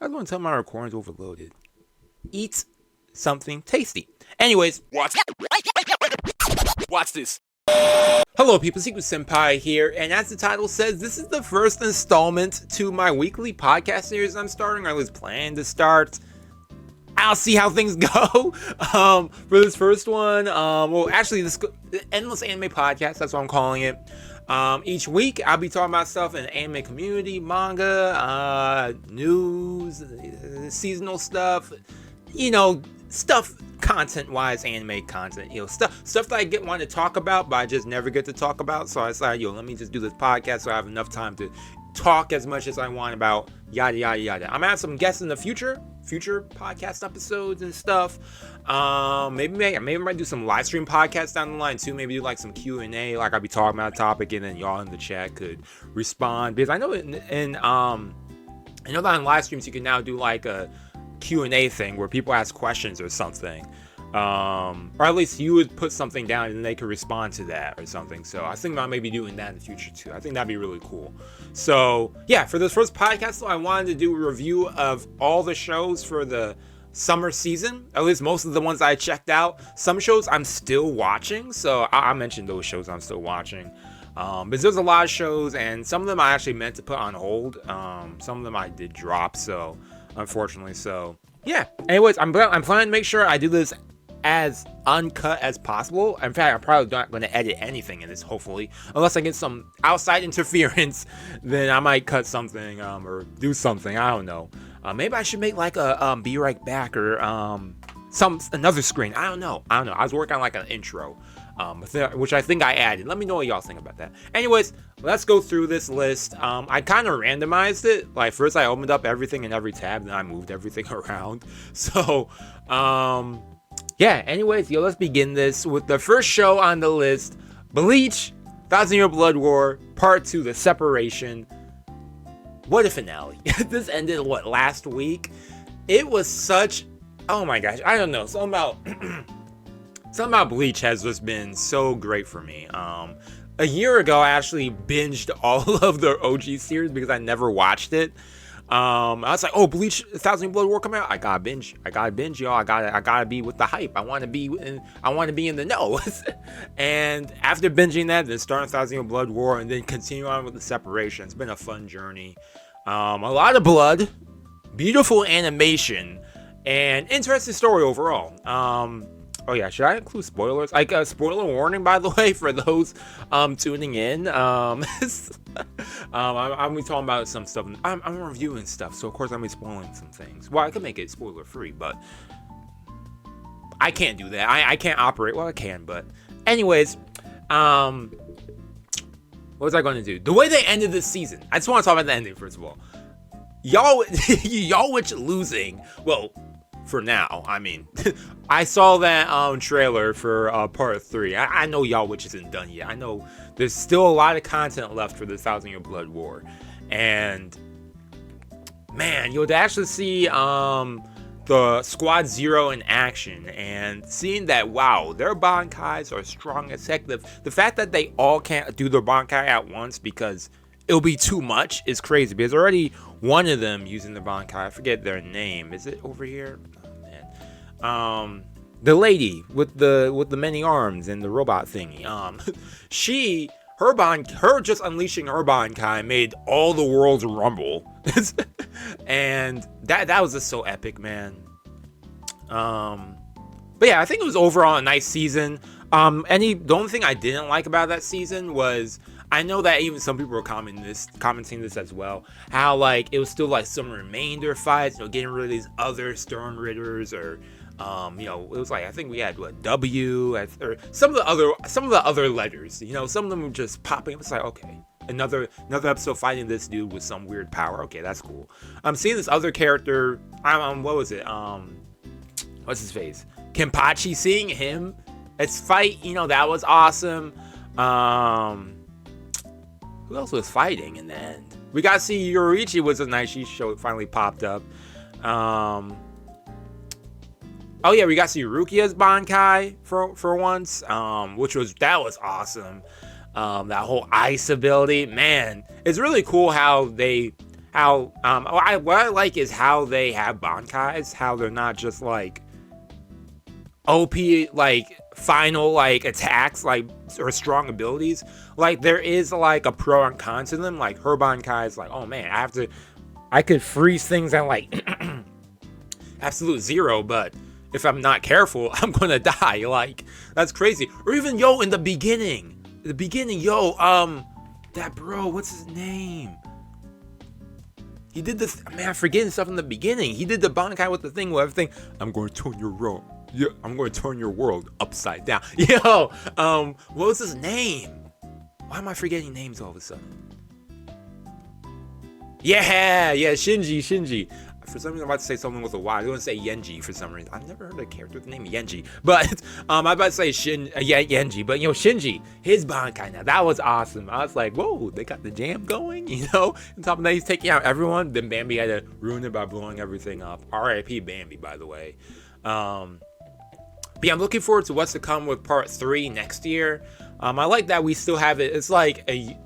I was going to tell my recording's overloaded. Eat something tasty. Anyways, watch this. Hello people, Seku-Senpai here, and as the title says, this is the first installment to my weekly podcast series I'm starting, or at least plan to start. I'll see how things go for this first one. Well, actually, this Endless Anime Podcast, that's what I'm calling it. Each week, I'll be talking about stuff in the anime community, manga, news, seasonal stuff, stuff content-wise, anime content, stuff that I want to talk about, but I just never get to talk about. So I decided, let me just do this podcast so I have enough time to talk as much as I want about yada yada yada. I'm gonna have some guests in the future podcast episodes and stuff. Maybe I might do some live stream podcasts down the line too. Maybe do like some Q&A, like I'll be talking about a topic and then y'all in the chat could respond, because I know I know that on live streams you can now do like a Q&A thing where people ask questions or something, or at least you would put something down and they could respond to that or something. So I think about maybe doing that in the future too. I think that'd be really cool. So yeah, for this first podcast, I wanted to do a review of all the shows for the summer season, at least most of the ones I checked out. Some shows I'm still watching, so I mentioned those shows I'm still watching. But there's a lot of shows, and some of them I actually meant to put on hold. Some of them I did drop, so unfortunately. So yeah, anyways, I'm planning to make sure I do this as uncut as possible. In fact, I'm probably not going to edit anything in this, hopefully, unless I get some outside interference. Then I might cut something or do something, I don't know. Maybe I should make like a be right back or another screen. I don't know. I was working on like an intro, which I think I added. Let me know what y'all think about that. Anyways, let's go through this list. I kind of randomized it. Like first I opened up everything in every tab, then I moved everything around. So yeah, anyways, let's begin this with the first show on the list, Bleach, 1,000-Year Blood War, Part 2, The Separation. What a finale. This ended, last week? It was such, oh my gosh, I don't know, something about Bleach has just been so great for me. A year ago, I actually binged all of the OG series because I never watched it. I was like, oh, Bleach, 1,000 Blood War coming out. I gotta binge, y'all. I gotta be with the hype. I want to be in the know. And after binging that, then starting 1,000 Blood War, and then continue on with The Separation. It's been a fun journey. A lot of blood, beautiful animation, and interesting story overall. Oh yeah, should I include spoilers? Like a spoiler warning, by the way, for those tuning in. I'm be talking about some stuff. I'm reviewing stuff, so of course I'm be spoiling some things. Well, I could make it spoiler free, but I can't do that. I can't operate. Well, I can, but anyways, what was I going to do? The way they ended this season. I just want to talk about the ending first of all. Y'all which losing. Well, for now, I mean, I saw that trailer for part 3. I know y'all which isn't done yet. I know there's still a lot of content left for the 1,000-Year Blood War, and man, to actually see the Squad Zero in action and seeing that, wow, their Bankais are strong as heck. The fact that they all can't do their Bankai at once because it'll be too much is crazy, because already one of them using the Bankai, I forget their name. Is it over here? Oh man. The lady with the many arms and the robot thingy. Her just unleashing her Bankai made all the worlds rumble. And that was just so epic, man. But yeah, I think it was overall a nice season. The only thing I didn't like about that season was, I know that even some people were commenting this as well, how like it was still like some remainder fights, getting rid of these other Stern Ridders, or it was like, I think we had W, or some of the other letters, some of them were just popping up. It's like, okay, another episode fighting this dude with some weird power. Okay, that's cool. I'm seeing this other character. What was it? What's his face? Kenpachi. Seeing him, its fight, that was awesome. Who else was fighting in the end? We got to see Yoriichi was a nice show. It finally popped up. Oh yeah, we got to see Rukia's Bankai for once, that was awesome. That whole ice ability, man, it's really cool how they how what I like is how they have bankais, how they're not just like OP like final like attacks like or strong abilities. Like there is like a pro and con to them. Like her bankai is like, oh man, I could freeze things at like absolute zero, but if I'm not careful, I'm gonna die. Like that's crazy. Or even in the beginning, that bro, what's his name? He did this, man, I'm forgetting stuff in the beginning. He did the bankai with the thing where everything, I'm going to turn your world. Yeah, I'm going to turn your world upside down. What was his name? Why am I forgetting names all of a sudden? Yeah, Shinji. For some reason, I'm about to say something with a Y. I was going to say Yenji for some reason. I've never heard a character with the name Yenji. But I'm about to say Yenji. But, Shinji, his bankai now, that was awesome. I was like, whoa, they got the jam going, On top of that, he's taking out everyone. Then Bambi had to ruin it by blowing everything up. R.I.P. Bambi, by the way. But yeah, I'm looking forward to what's to come with part 3 next year. I like that we still have it. It's like a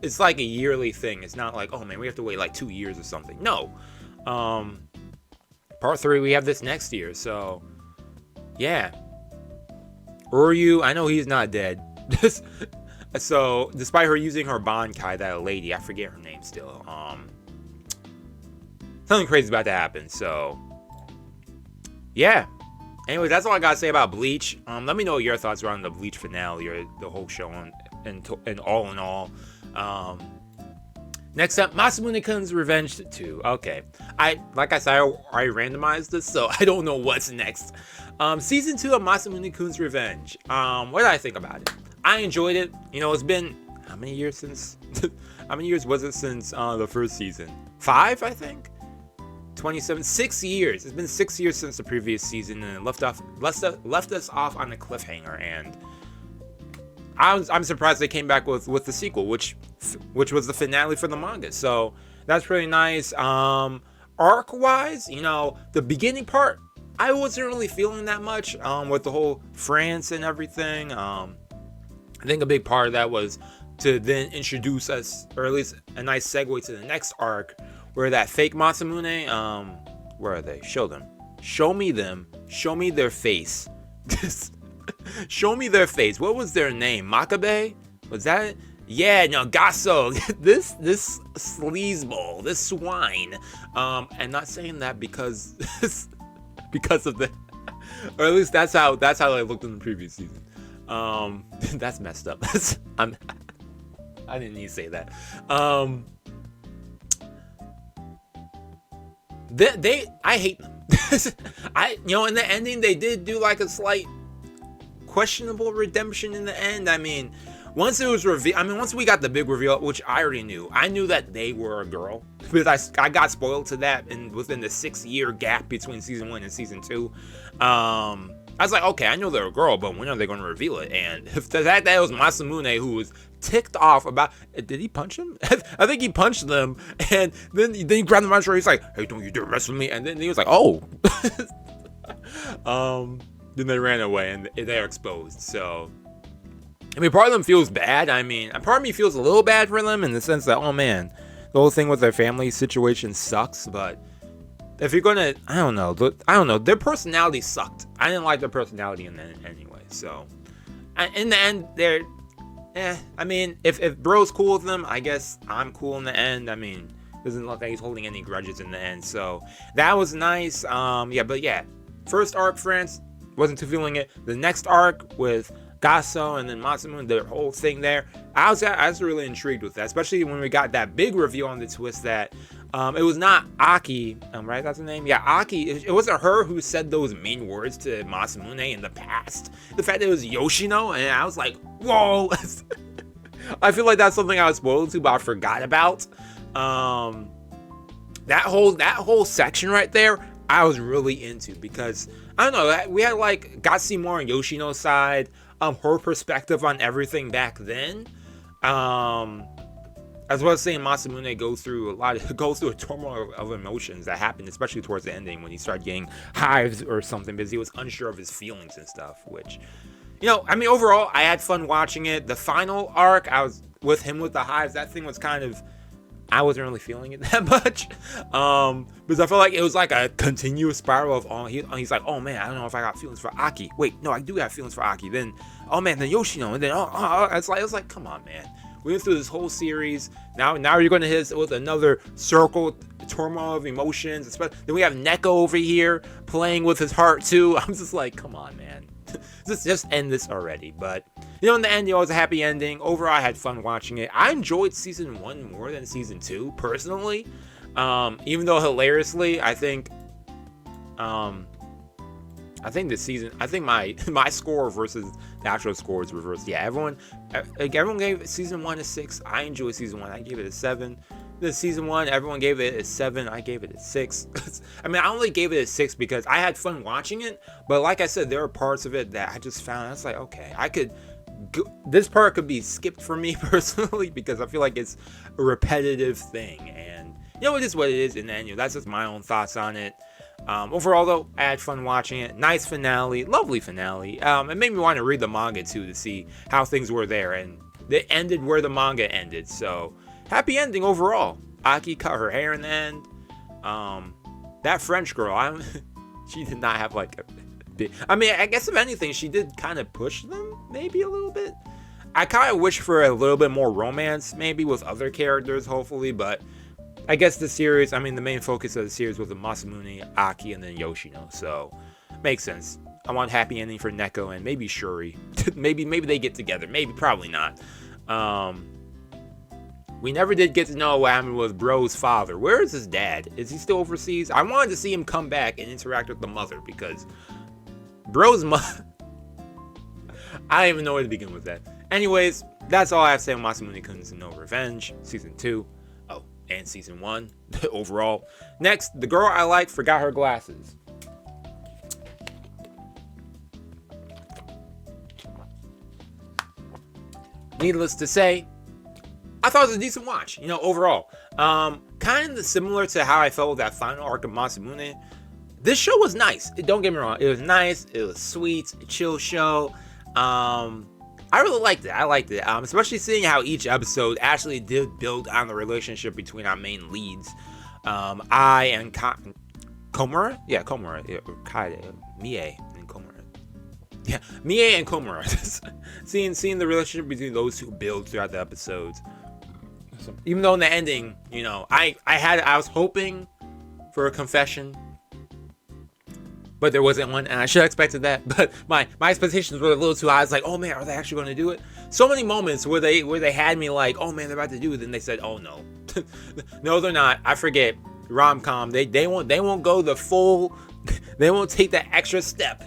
yearly thing. It's not like, oh man, we have to wait like 2 years or something. No. Part 3, we have this next year, so yeah. Uryu, I know he's not dead. So, despite her using her bankai, that lady, I forget her name still. Something crazy about to happen, so yeah. Anyway, that's all I gotta say about Bleach. Let me know your thoughts around the Bleach finale or the whole show and all in all. Next up, Masamune-kun's Revenge 2. Okay. Like I said, I randomized this, so I don't know what's next. Season 2 of Masamune-kun's Revenge. What did I think about it? I enjoyed it. It's been, how many years since, how many years was it since the first season? 5, I think? 27, 6 years. It's been 6 years since the previous season, and it left us off on a cliffhanger, and I'm surprised they came back with the sequel, which was the finale for the manga. So that's really nice. Arc wise, the beginning part, I wasn't really feeling that much. With the whole France and everything. I think a big part of that was to then introduce us, or at least a nice segue to the next arc, where that fake Masamune, where are they? Show them. Show me them. Show me their face. Show me their face. What was their name? Makabe? Was that it? Yeah, no, Gasso. this sleazeball, this swine. And not saying that because of the, or at least that's how I looked in the previous season. That's messed up. I didn't need to say that. I hate them. In the ending they did do like a slight questionable redemption in the end. I mean, once it was revealed, once we got the big reveal, which I already knew. I knew that they were a girl because I got spoiled to that, and within the 6-year gap between season 1 and season 2, I was like, okay, I know they're a girl, but when are they going to reveal it? And if the fact that it was Masamune who was ticked off about, did he punch him? I think he punched them, and then he grabbed him on the shoulder. He's like, hey, don't you dare mess with me. And then he was like, oh. Then they ran away, and they're exposed. So, part of them feels bad. Part of me feels a little bad for them in the sense that, oh man, the whole thing with their family situation sucks. But if you're gonna, I don't know, their personality sucked. I didn't like their personality in the end anyway. So, in the end, they're, if bro's cool with them, I guess I'm cool in the end. Doesn't look like he's holding any grudges in the end. So that was nice. But first arc, France, wasn't too feeling it. The next arc with Gasso and then Masamune, the whole thing there, I was really intrigued with that, especially when we got that big reveal on the twist that it was not Aki, right? That's the name? Yeah, Aki. It wasn't her who said those mean words to Masamune in the past. The fact that it was Yoshino, and I was like, whoa. I feel like that's something I was spoiled to, but I forgot about. That whole section right there, I was really into, because I don't know, we had like got to see more on Yoshino's side, her perspective on everything back then. As well as saying Masamune goes through a turmoil of emotions that happened, especially towards the ending when he started getting hives or something because he was unsure of his feelings and stuff. Which, overall, I had fun watching it. The final arc, I was with him with the hives. That thing was kind of, I wasn't really feeling it that much, because I felt like it was like a continuous spiral of he's like, oh man, I don't know if I got feelings for Aki. Wait, no, I do have feelings for Aki. Then, oh man, then Yoshino, and then it's like, come on, man. We went through this whole series. Now you're gonna hit us with another circle turmoil of emotions. Then we have Neko over here playing with his heart too. I'm just like, come on, man. Just end this already. But in the end, it was a happy ending. Overall, I had fun watching it. I enjoyed season 1 more than season 2 personally. Even though hilariously, I think this season, my score versus the actual score is reversed. Yeah, everyone gave season 1 a 6. I enjoyed season 1. I gave it a 7. The season 1, everyone gave it a 7. I gave it a 6. I mean, I only gave it a 6 because I had fun watching it. But like I said, there are parts of it that I just found. I was like, okay, this part could be skipped for me personally because I feel like it's a repetitive thing. And it is what it is. And then that's just my own thoughts on it. Overall, though, I had fun watching it. Nice finale, lovely finale. It made me want to read the manga too to see how things were there, and it ended where the manga ended. So happy ending overall. Aki cut her hair in the end. That French girl, she did not have like a big. I mean, I guess if anything, she did kind of push them maybe a little bit. I kind of wish for a little bit more romance, maybe with other characters, hopefully, but. I guess the series, the main focus of the series was the Masamune, Aki, and then Yoshino, so makes sense. I want happy ending for Neko and maybe Shuri. maybe they get together. Maybe, probably not. We never did get to know what happened with Bro's father. Where is his dad? Is he still overseas? I wanted to see him come back and interact with the mother because Bro's mother. I don't even know where to begin with that. Anyways, that's all I have to say on Masamune-kun's No Revenge, Season 2. And Season 1 overall. Next, the girl I like forgot her glasses. Needless to say, I thought it was a decent watch, overall. Kind of similar to how I felt with that final arc of Masamune. This show was nice. Don't get me wrong. It was nice. It was sweet. A chill show. I really liked it. I liked it, especially seeing how each episode actually did build on the relationship between our main leads, I and Komura. Yeah, Komura. Yeah, Kaide, Mie, and Komura. Yeah, Mie and Komura. seeing the relationship between those two build throughout the episodes. Even though in the ending, I was hoping for a confession. But there wasn't one, and I should have expected that. But my expectations were a little too high. I was like, oh man, are they actually going to do it? So many moments where they had me like, oh man, they're about to do it. Then they said, oh no, no, they're not. I forget rom-com. They won't go the full. They won't take that extra step.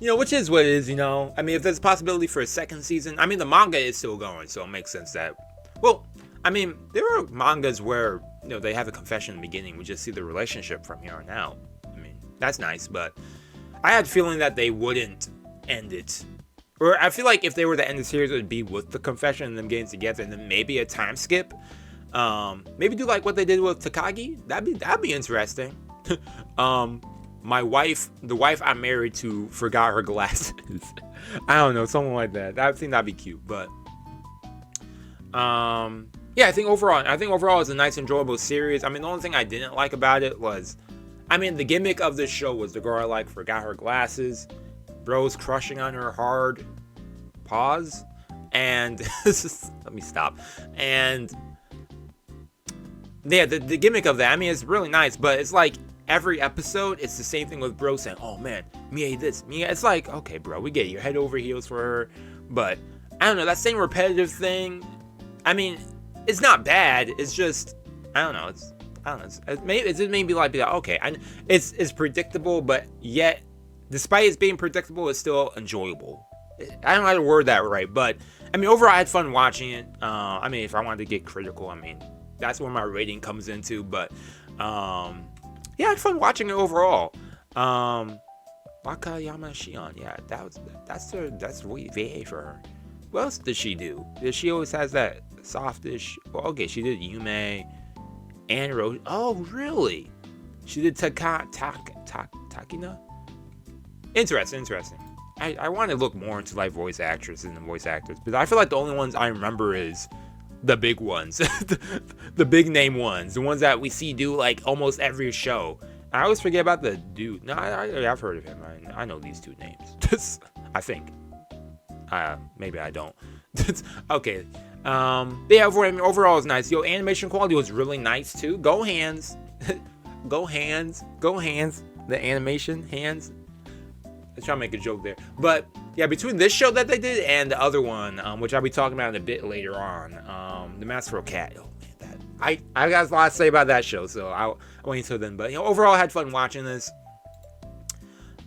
Which is what it is. If there's a possibility for a second season, the manga is still going, so it makes sense that. Well, there are mangas where they have a confession in the beginning. We just see the relationship from here on out. That's nice, but I had a feeling that they wouldn't end it. Or I feel like if they were to end the series, it would be with the confession and them getting together and then maybe a time skip. Maybe do like what they did with Takagi. That'd be interesting. The wife I'm married to forgot her glasses. I don't know, something like that. I think that'd be cute, but yeah, I think overall it's a nice, enjoyable series. The only thing I didn't like about it was the gimmick of this show was the girl I like forgot her glasses. Bro's crushing on her hard. Pause. And let me stop. And yeah, the gimmick of that, it's really nice, but it's like every episode, it's the same thing with Bro saying, oh man, Mie this, Mie. It's like, okay, bro, we get it. You're head over heels for her. But I don't know, that same repetitive thing, it's not bad. It's just, I don't know. It just made me like, okay, it's predictable, but yet, despite it being predictable, it's still enjoyable. I don't know how to word that right, but overall, I had fun watching it. If I wanted to get critical, that's where my rating comes into. But yeah, I had fun watching it overall. Wakayama Shion, yeah, that's really VA for her. What else did she do? She always has that softish. Well, okay, she did Yume. And Rose. Oh, really? She did Takina? Interesting. I want to look more into like voice actresses and voice actors, but I feel like the only ones I remember is the big ones, the big name ones, the ones that we see do like almost every show. I always forget about the dude. No, I've heard of him. I know these two names. I think. Maybe I don't. Okay. Yeah, overall it's nice. Yo, animation quality was really nice too. Go hands. Go hands. Go hands. The animation hands. Let's try to make a joke there. But yeah, between this show that they did and the other one, which I'll be talking about in a bit later on, the Masterful Cat. Oh man, I got a lot to say about that show, so I'll wait until then. But overall, I had fun watching this.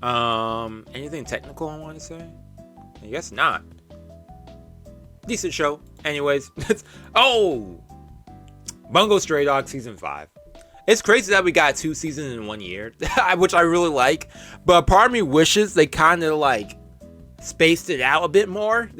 Anything technical I want to say? I guess not. Decent show. Anyways, Bungo Stray Dogs Season 5. It's crazy that we got 2 seasons in 1 year, which I really like. But part of me wishes they kind of like spaced it out a bit more.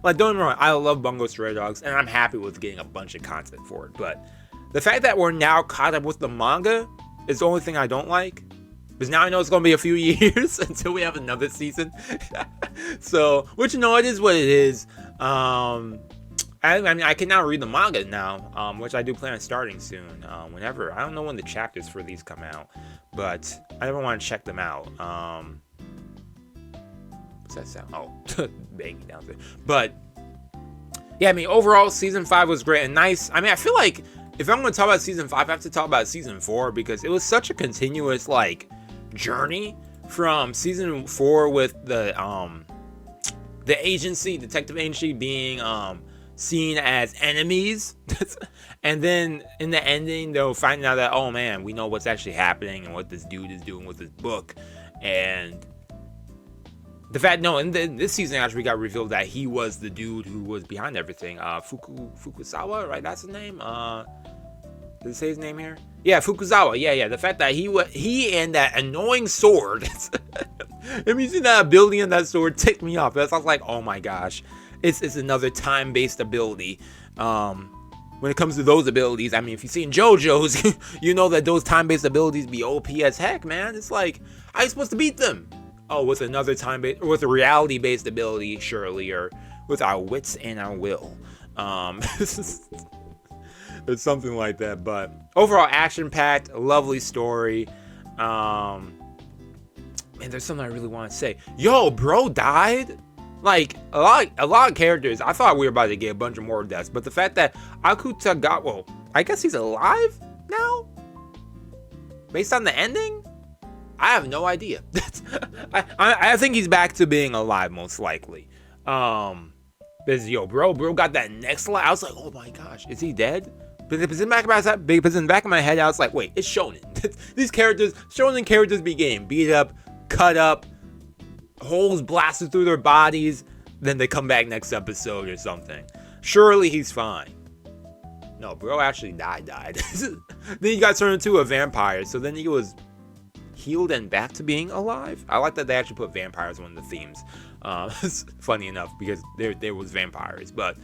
Like, don't get me wrong, I love Bungo Stray Dogs, and I'm happy with getting a bunch of content for it. But the fact that we're now caught up with the manga is the only thing I don't like. Because now I know it's going to be a few years until we have another season. So, which, it is what it is. I mean, I can now read the manga now, which I do plan on starting soon. Whenever. I don't know when the chapters for these come out. But I never want to check them out. What's that sound? Oh, banging down there. But, yeah, I mean, overall, Season 5 was great and nice. I mean, I feel like if I'm going to talk about Season 5, I have to talk about Season 4. Because it was such a continuous, like, journey from Season 4 with the agency, detective agency being seen as enemies, and then in the ending they'll find out that, oh man, we know what's actually happening and what this dude is doing with his book. And the fact, in this season actually got revealed that he was the dude who was behind everything. Fukusawa, right? That's his name. Did it say his name here? Yeah, Fukuzawa. Yeah. The fact that he and that annoying sword, him using that ability and that sword ticked me off. That's like, oh my gosh, it's another time-based ability. When it comes to those abilities, I mean, if you've seen JoJo's, you know that those time-based abilities be OP as heck, man. It's like, how are you supposed to beat them? Oh, with another time-based, with a reality-based ability, surely, or with our wits and our will. It's something like that. But overall, action-packed, lovely story. Man, there's something I really want to say. Yo, bro died. Like, a lot of characters, I thought we were about to get a bunch of more deaths. But the fact that Akutagawa, well, I guess he's alive now? Based on the ending? I have no idea. I think he's back to being alive, most likely. Because, yo, bro got that next line. I was like, oh my gosh, is he dead? Because in the back of my head, I was like, wait, it's shonen. These characters, shonen characters be getting beat up, cut up, holes blasted through their bodies, then they come back next episode or something. Surely he's fine. No, bro actually died. Then he got turned into a vampire, so then he was healed and back to being alive. I like that they actually put vampires on one of the themes. It's funny enough, because there was vampires, but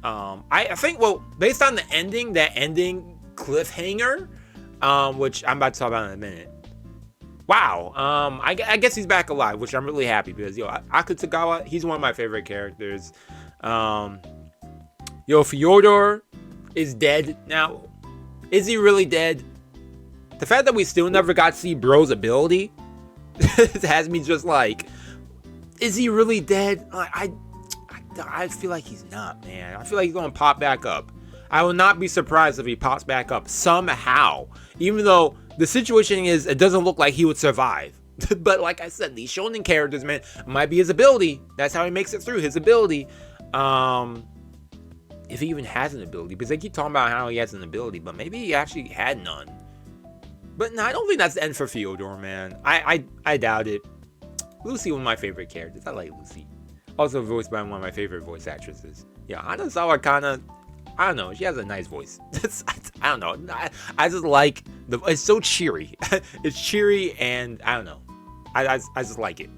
I think, well, based on the ending, that ending cliffhanger, which I'm about to talk about in a minute. Wow, I guess he's back alive, which I'm really happy, because, yo, Akutagawa, he's one of my favorite characters. Yo, Fyodor is dead now. Is he really dead? The fact that we still never got to see bro's ability has me just like, is he really dead? I feel like he's not, man. I feel like he's going to pop back up. I will not be surprised if he pops back up somehow. Even though the situation is, it doesn't look like he would survive. But like I said, these shonen characters, man, might be his ability. That's how he makes it through, his ability. If he even has an ability. Because they keep talking about how he has an ability, but maybe he actually had none. But no, I don't think that's the end for Fyodor, man. I doubt it. Lucy, one of my favorite characters. I like Lucy. Also voiced by one of my favorite voice actresses. Yeah, Hanazawa kinda, I don't know, she has a nice voice. I don't know. I just like it's so cheery. It's cheery, and I don't know. I just like it.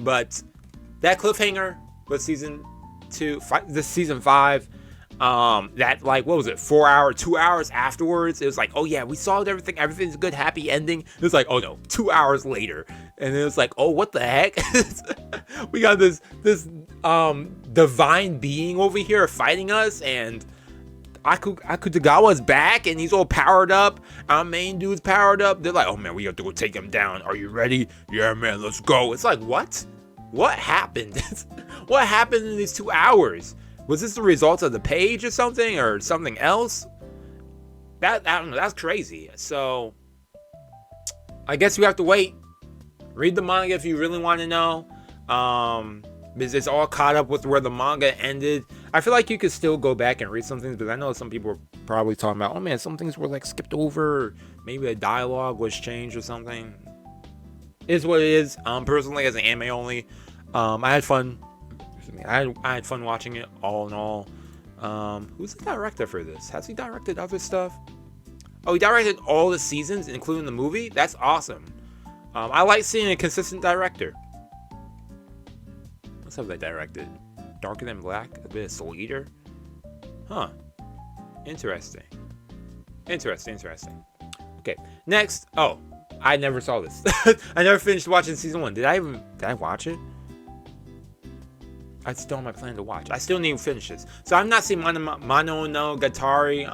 But that cliffhanger with season 5, That, like, what was it, 2 hours afterwards, it was like, oh yeah, we solved everything, everything's good, happy ending. It was like, oh no, 2 hours later, and it was like, oh, what the heck? We got this divine being over here fighting us, and Akutagawa's back, and he's all powered up. Our main dude's powered up. They're like, oh man, we have to go take him down. Are you ready? Yeah, man, let's go. It's like, what? What happened? What happened in these 2 hours? Was this the result of the page or something else? I don't know. That's crazy. So, I guess we have to wait. Read the manga if you really want to know. Because it's all caught up with where the manga ended. I feel like you could still go back and read some things, but I know some people are probably talking about, oh man, some things were like skipped over. Or maybe the dialogue was changed or something. It is what it is. Personally, as an anime only, I had fun. I had fun watching it, all in all. Who's the director for this? Has he directed other stuff? Oh, he directed all the seasons, including the movie? That's awesome. I like seeing a consistent director. What's up they directed? Darker Than Black? A bit of Soul Eater? Huh. Interesting. Interesting. Okay, next. Oh, I never saw this. I never finished watching season 1. Did I watch it? I still on my plan to watch. I still need to finish this. So I've not seen Monogatari.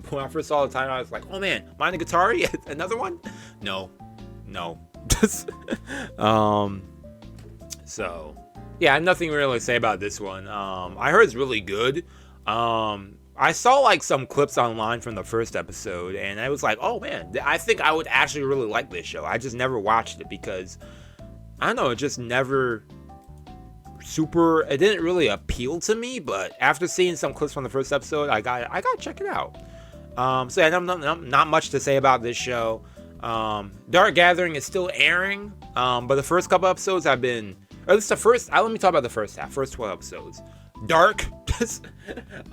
When I first saw the title, I was like, oh man, Monogatari? Another one? No. So, yeah, I have nothing really to say about this one. I heard it's really good. I saw like some clips online from the first episode, and I was like, oh man, I think I would actually really like this show. I just never watched it because, I don't know, it just never... it didn't really appeal to me, but after seeing some clips from the first episode, I got to check it out. So yeah, not much to say about this show. Dark Gathering is still airing, but the first couple episodes have been, or at least the first, let me talk about the first 12 episodes. Dark.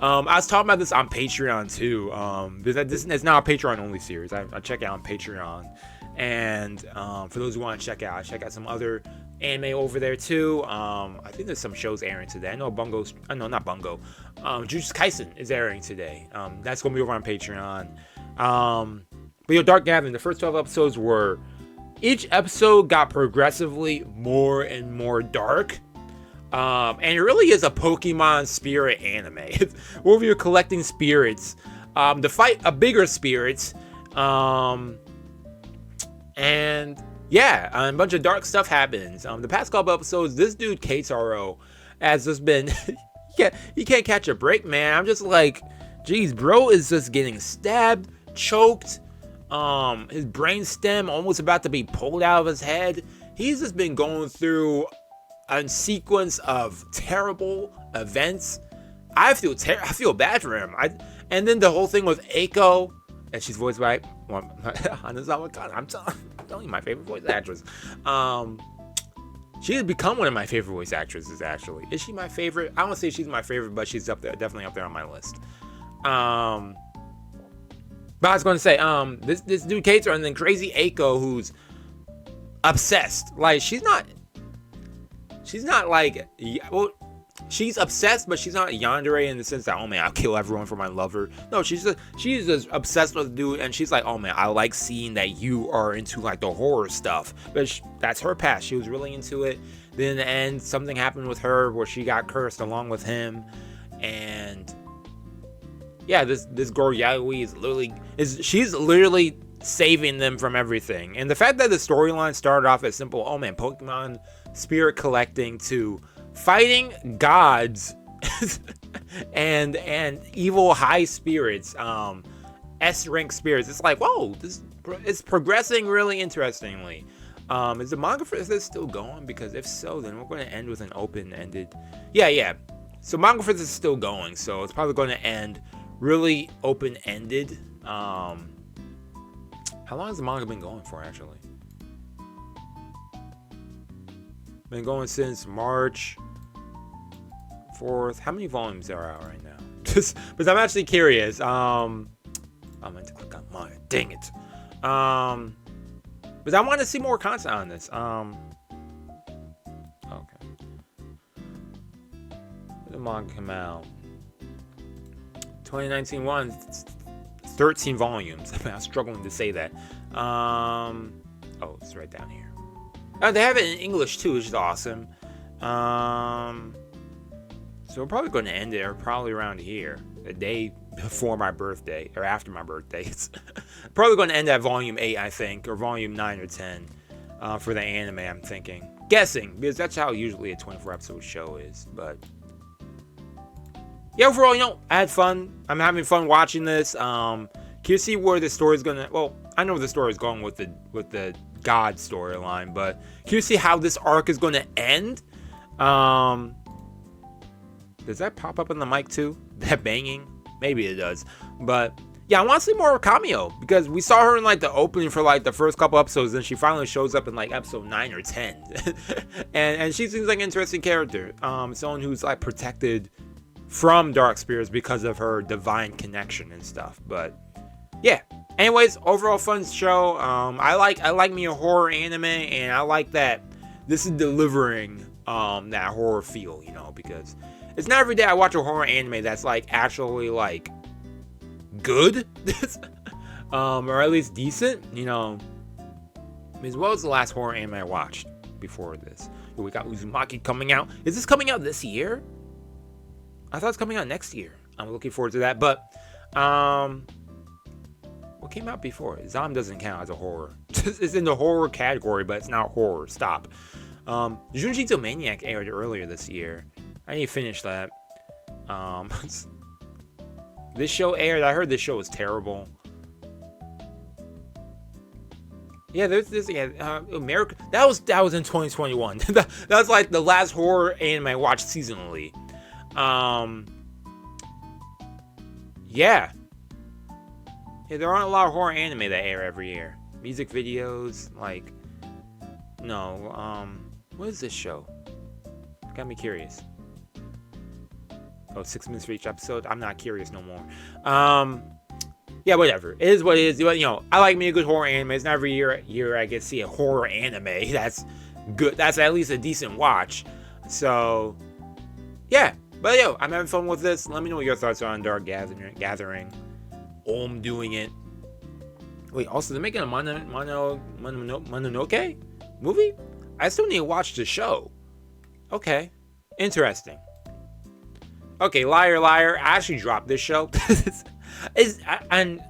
I was talking about this on Patreon too. This is now a Patreon only series. I check it out on Patreon, and for those who want to check out some other anime over there too. I think there's some shows airing today. I know Jujutsu Kaisen is airing today. That's gonna be over on Patreon. But Dark Gathering, the first 12 episodes were, each episode got progressively more and more dark. And it really is a Pokemon spirit anime. Where you're collecting spirits to fight a bigger spirits. And yeah, a bunch of dark stuff happens. The past couple episodes, this dude Keitaro has just been he can't catch a break, man. I'm just like, geez, bro is just getting stabbed, choked, his brain stem almost about to be pulled out of his head. He's just been going through a sequence of terrible events. I feel bad for him. And then the whole thing with Eiko, and she's voiced by Hanazawa-kan. I'm telling you, my favorite voice actress. She has become one of my favorite voice actresses, actually. Is she my favorite? I won't say she's my favorite, but she's up there, definitely up there on my list. But I was going to say, this dude Keitaro, and then crazy Eiko, who's obsessed. Like, she's not like, well, she's obsessed, but she's not yandere in the sense that, oh man, I'll kill everyone for my lover. No, she's just obsessed with the dude, and she's like, oh man, I like seeing that you are into like the horror stuff. But that's her past. She was really into it. Then in the end, something happened with her where she got cursed along with him, and yeah, this girl Yayoi she's literally saving them from everything. And the fact that the storyline started off as simple, oh man, Pokemon spirit collecting, to fighting gods and evil high spirits, S-rank spirits. It's like, whoa, it's progressing really interestingly. Is the manga for this still going? Because if so, then we're going to end with an open-ended. Yeah. So manga for this is still going, so it's probably going to end really open-ended. How long has the manga been going for, actually? Been going since March 4th. How many volumes are out right now? But I'm actually curious. I meant to click on mine. Dang it. But I want to see more content on this. Okay. When did the manga come out? 2019 one, 13 volumes. I'm struggling to say that. Oh, it's right down here. Oh, they have it in English too, which is awesome. So we're probably going to end it probably around here, a day before my birthday, or after my birthday. It's probably going to end at volume 8, I think, or volume 9 or 10 for the anime, I'm thinking. Guessing, because that's how usually a 24-episode show is. But yeah, overall, you know, I had fun. I'm having fun watching this. Can you see where the story's going to... Well, I know where the story is going with the God storyline, but can you see how this arc is going to end? Does that pop up on the mic too? That banging? Maybe it does. But yeah, I want to see more of Kamio, because we saw her in like the opening for like the first couple episodes, and she finally shows up in like episode 9 or 10. and she seems like an interesting character. Someone who's like protected from dark spirits because of her divine connection and stuff. But yeah. Anyways, overall fun show. I like me a horror anime, and I like that this is delivering that horror feel, you know, because it's not every day I watch a horror anime that's like actually like good, or at least decent, you know. I mean, as well as the last horror anime I watched before this. We got Uzumaki coming out. Is this coming out this year? I thought it's coming out next year. I'm looking forward to that. But what came out before? Zom doesn't count as a horror. It's in the horror category, but it's not horror. Stop. Jujutsu Maniac aired earlier this year. I need to finish that. This show aired. I heard this show was terrible. Yeah, there's this. Yeah, America. That was in 2021. That was like the last horror anime I watched seasonally. Yeah. Yeah, there aren't a lot of horror anime that air every year. Music videos, like, no. What is this show? Got me curious. Oh, 6 minutes for each episode. I'm not curious no more. Yeah, whatever. It is what it is. You know, I like me a good horror anime. It's not every year I get to see a horror anime that's good. That's at least a decent watch. So, yeah. But yo, I'm having fun with this. Let me know what your thoughts are on Dark Gathering. I'm doing it. Wait, also they're making a Mononoke movie? I still need to watch the show. Okay. Interesting. Okay, liar. I actually dropped this show. And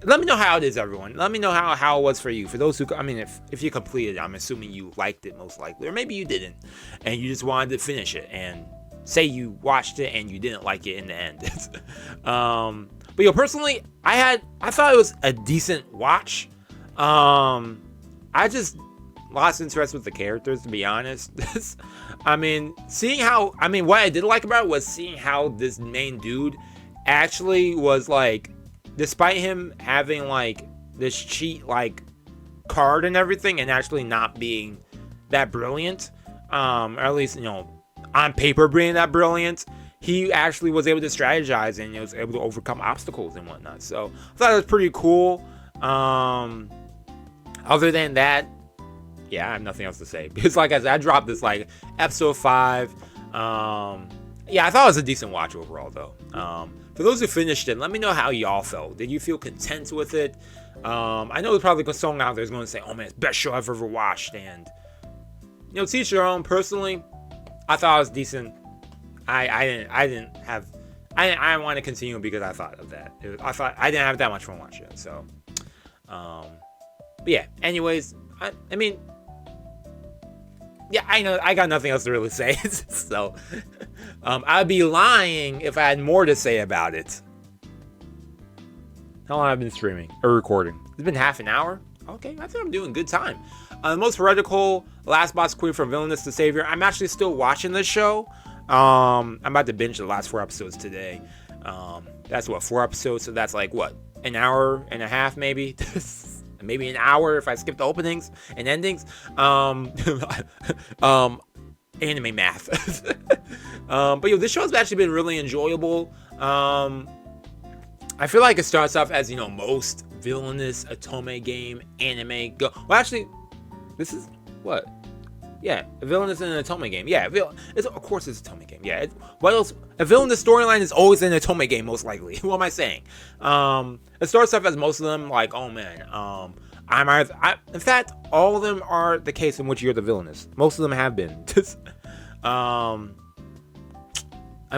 let me know how it is, everyone. Let me know how it was for you. For those who, I mean, if you completed it, I'm assuming you liked it most likely. Or maybe you didn't. And you just wanted to finish it. And say you watched it and you didn't like it in the end. But yo, personally, I thought it was a decent watch. I just lost interest with the characters, to be honest. I mean, what I did like about it was seeing how this main dude actually was like, despite him having like this cheat like card and everything, and actually not being that brilliant, or at least, you know, on paper being that brilliant, he actually was able to strategize and was able to overcome obstacles and whatnot. So I thought it was pretty cool. Other than that, yeah, I have nothing else to say. Because like I dropped this like episode 5. Yeah, I thought it was a decent watch overall though. For those who finished it, let me know how y'all felt. Did you feel content with it? I know there's probably someone out there who's going to say, oh man, it's the best show I've ever watched. And, you know, to each their own. Personally, I thought it was decent. I didn't want to continue because I thought of that. I thought I didn't have that much fun watching it. So, but yeah. Anyways, I mean, yeah, I know I got nothing else to really say. So, I'd be lying if I had more to say about it. How long have I been streaming or recording? It's been half an hour. Okay, I think I'm doing good time. The most heretical, Last Boss Queen from Villainous to Savior. I'm actually still watching this show. I'm about to binge the last 4 episodes today. That's what, 4 episodes, so that's like what, an hour and a half maybe. Maybe an hour if I skip the openings and endings. Anime math. But yo, this show has actually been really enjoyable. I feel like it starts off as, you know, most villainous otome game anime go. Well, actually, this is what? Yeah, a villainous in an Otome game. Yeah, of course it's a Otome game. Yeah, what else? A villainous storyline is always in an Otome game, most likely. What am I saying? It starts off as most of them like, oh man, in fact, all of them are the case in which you're the villainous. Most of them have been. I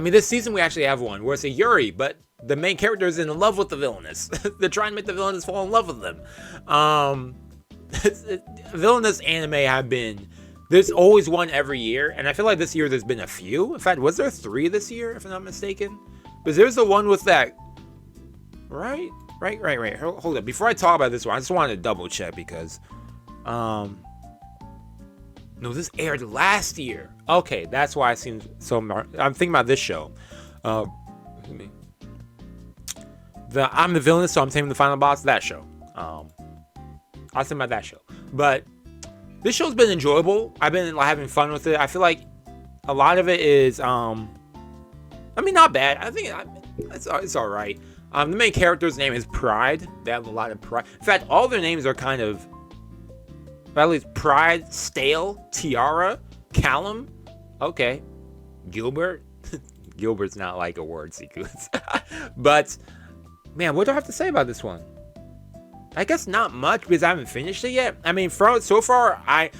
mean, this season we actually have one where it's a Yuri, but the main character is in love with the villainous. They're trying to make the villainous fall in love with them. Villainous anime have been, there's always one every year, and I feel like this year there's been a few. In fact, was there 3 this year, if I'm not mistaken? Because there's the one with that, right. Hold up. Before I talk about this one, I just wanted to double check because, no, this aired last year. Okay, that's why it seems so. I'm thinking about this show. I'm the villainous, so I'm taming the final boss. That show. I was thinking about that show, but this show's been enjoyable. I've been having fun with it. I feel like a lot of it is, I mean, not bad. I think it's all right. The main character's name is Pride. They have a lot of pride. In fact, all their names are kind of, at least Pride, Stale, Tiara, Callum. Okay, Gilbert. Gilbert's not like a word sequence. But man, what do I have to say about this one? I guess not much because I haven't finished it yet. I mean, so far, I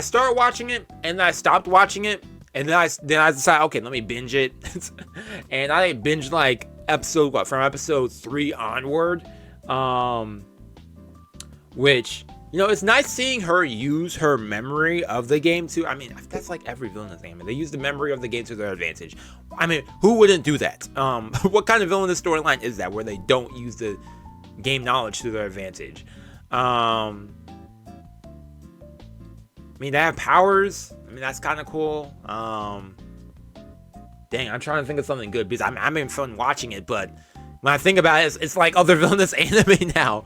started watching it and then I stopped watching it, and then I decided, okay, let me binge it. And I binged like from episode 3 onward, which, you know, it's nice seeing her use her memory of the game too. I mean, that's like every villainous anime. They use the memory of the game to their advantage. I mean, who wouldn't do that? What kind of villainous storyline is that where they don't use the game knowledge to their advantage? I mean, they have powers. I mean, that's kind of cool. Dang, I'm trying to think of something good because I'm having fun watching it, but when I think about it, it's like other villainous anime now.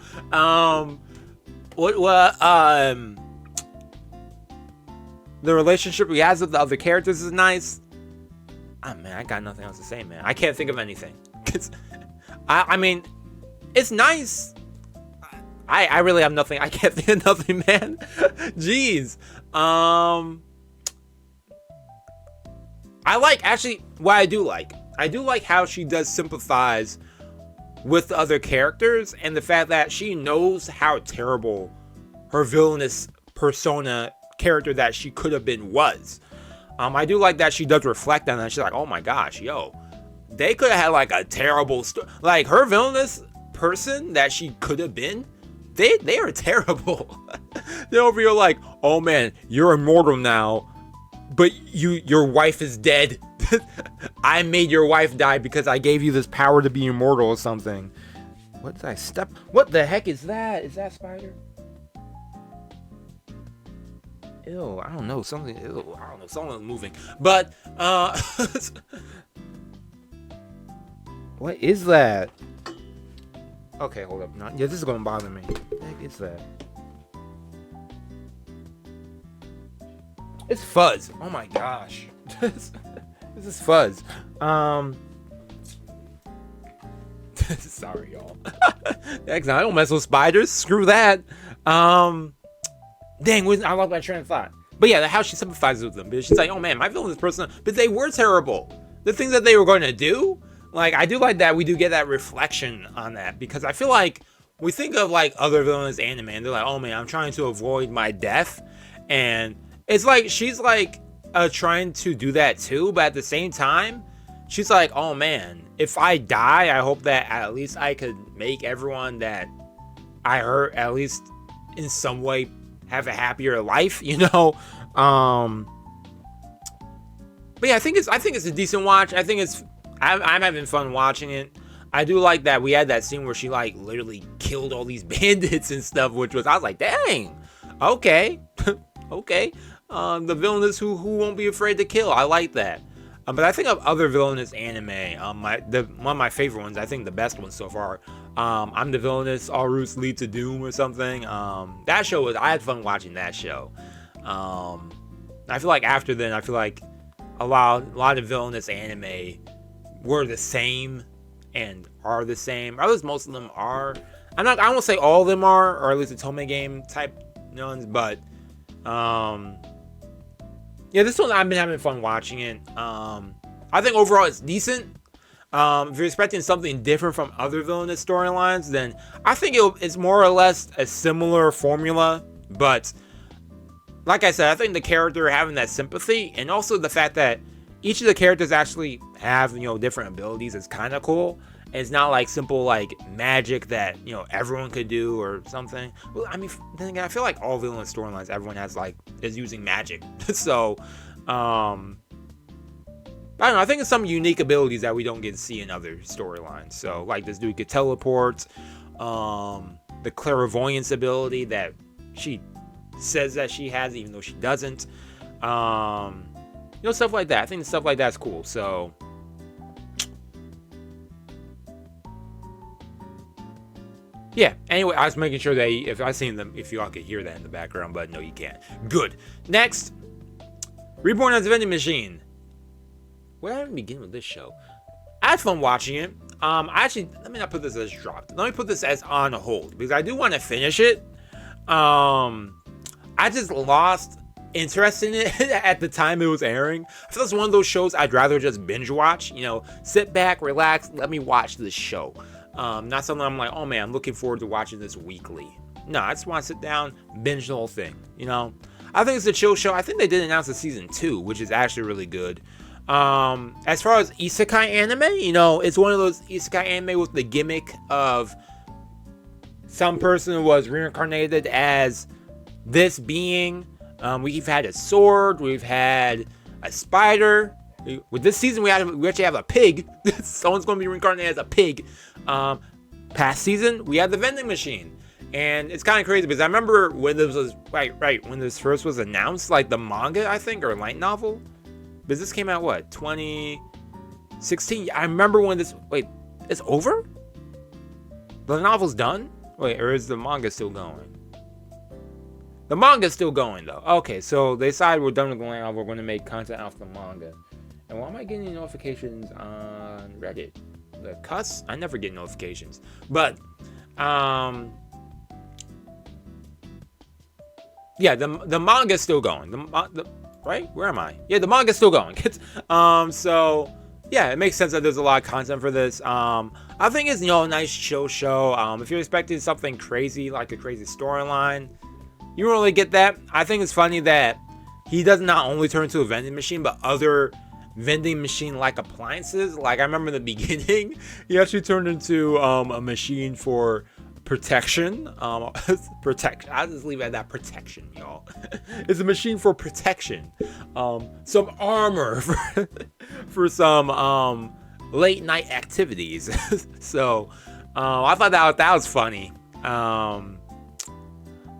The relationship he has with the other characters is nice. Oh man, I got nothing else to say, man. I can't think of anything. I mean, it's nice. I really have nothing. I can't think of nothing, man. Jeez. I like, actually, what I do like how she does sympathize with the other characters, and the fact that she knows how terrible her villainous persona character that she could have been was. I do like that she does reflect on that. She's like, oh my gosh, yo, they could have had like a terrible story. Like, her villainous person that she could have been, they are terrible. They're over here like, oh man, you're immortal now, but your wife is dead. I made your wife die because I gave you this power to be immortal or something. What did I step? What the heck is that? Is that a spider? Ew, I don't know. Something. Ew, I don't know. Someone's moving. But what is that? Okay, hold up. Yeah, this is gonna bother me. What the heck is that? It's fuzz. Oh my gosh. This is fuzz. Sorry, y'all. I don't mess with spiders. Screw that. Dang, I lost my train of thought. But yeah, how she sympathizes with them. Because she's like, oh man, my villainous person, but they were terrible. The things that they were going to do, like, I do like that we do get that reflection on that. Because I feel like we think of like other villainous anime, and they're like, oh man, I'm trying to avoid my death. And it's like, she's like trying to do that too, but at the same time, she's like, oh man, if I die, I hope that at least I could make everyone that I hurt at least in some way have a happier life, you know. But yeah, I think it's a decent watch. I'm having fun watching it. I do like that we had that scene where she like literally killed all these bandits and stuff, I was like, dang, okay. Okay. The villainous who won't be afraid to kill. I like that. But I think of other villainous anime. One of my favorite ones, I think the best one so far. I'm the villainous, all routes lead to doom or something. That show I had fun watching that show. I feel like after then, I feel like a lot of villainous anime were the same and are the same. Or at least most of them are. I won't say all of them are, or at least the Tome game type ones, but Yeah, this one I've been having fun watching it. I think overall it's decent. If you're expecting something different from other villainous storylines, then I think it's more or less a similar formula. But like I said, I think the character having that sympathy, and also the fact that each of the characters actually have, different abilities is kind of cool. And it's not like simple like magic that everyone could do or something. Well, I mean, then again, I feel like all villainous storylines, everyone is using magic. So, I don't know. I think it's some unique abilities that we don't get to see in other storylines. So, like this dude could teleport, the clairvoyance ability that she says that she has, even though she doesn't. Stuff like that. I think stuff like that's cool. So, yeah. Anyway, I was making sure that if I seen them, if y'all could hear that in the background, but no, you can't. Good. Next, Reborn as a vending machine. Where did I begin with this show? I had fun watching it. Actually, let me not put this as dropped. Let me put this as on hold because I do want to finish it. I just lost interest in it at the time it was airing. I feel it's one of those shows I'd rather just binge watch. Sit back, relax, let me watch this show. Not something I'm like, oh man, I'm looking forward to watching this weekly. No, I just want to sit down, binge the whole thing. I think it's a chill show. I think they did announce a season 2, which is actually really good. As far as isekai anime, it's one of those isekai anime with the gimmick of some person was reincarnated as this being. We've had a sword, we've had a spider. With this season, we actually have a pig. Someone's going to be reincarnated as a pig. Past season, we had the vending machine. And it's kind of crazy because I remember when this was, when this first was announced, like the manga, I think, or light novel. Because this came out, 2016? I remember when this... Wait, it's over? The novel's done? Wait, or is the manga still going? The manga's still going, though. Okay, so they decided we're done with the novel. We're going to make content off the manga. And why am I getting notifications on Reddit? The cuss? I never get notifications. But, yeah, the manga's still going. Right? Where am I? Yeah, the manga's still going. So yeah, it makes sense that there's a lot of content for this. I think it's a nice chill show. If you're expecting something crazy, like a crazy storyline, you don't really get that. I think it's funny that he does not only turn into a vending machine, but other vending machine-like appliances. Like I remember in the beginning, he actually turned into a machine for protection. Protection. I'll just leave it at that. Protection, y'all. It's a machine for protection. Some armor for some late night activities. So I thought that was funny.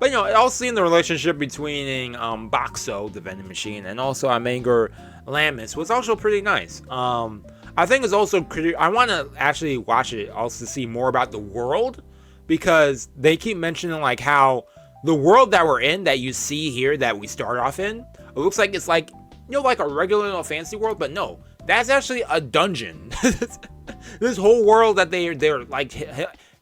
But also in the relationship between Boxo, the vending machine, and also Amanger Lamis was also pretty nice. I think it's also pretty. I want to actually watch it also to see more about the world. Because they keep mentioning like how the world that we're in, that you see here, that we start off in, it looks like it's like, like a regular fantasy world, but no, that's actually a dungeon. This whole world that they're like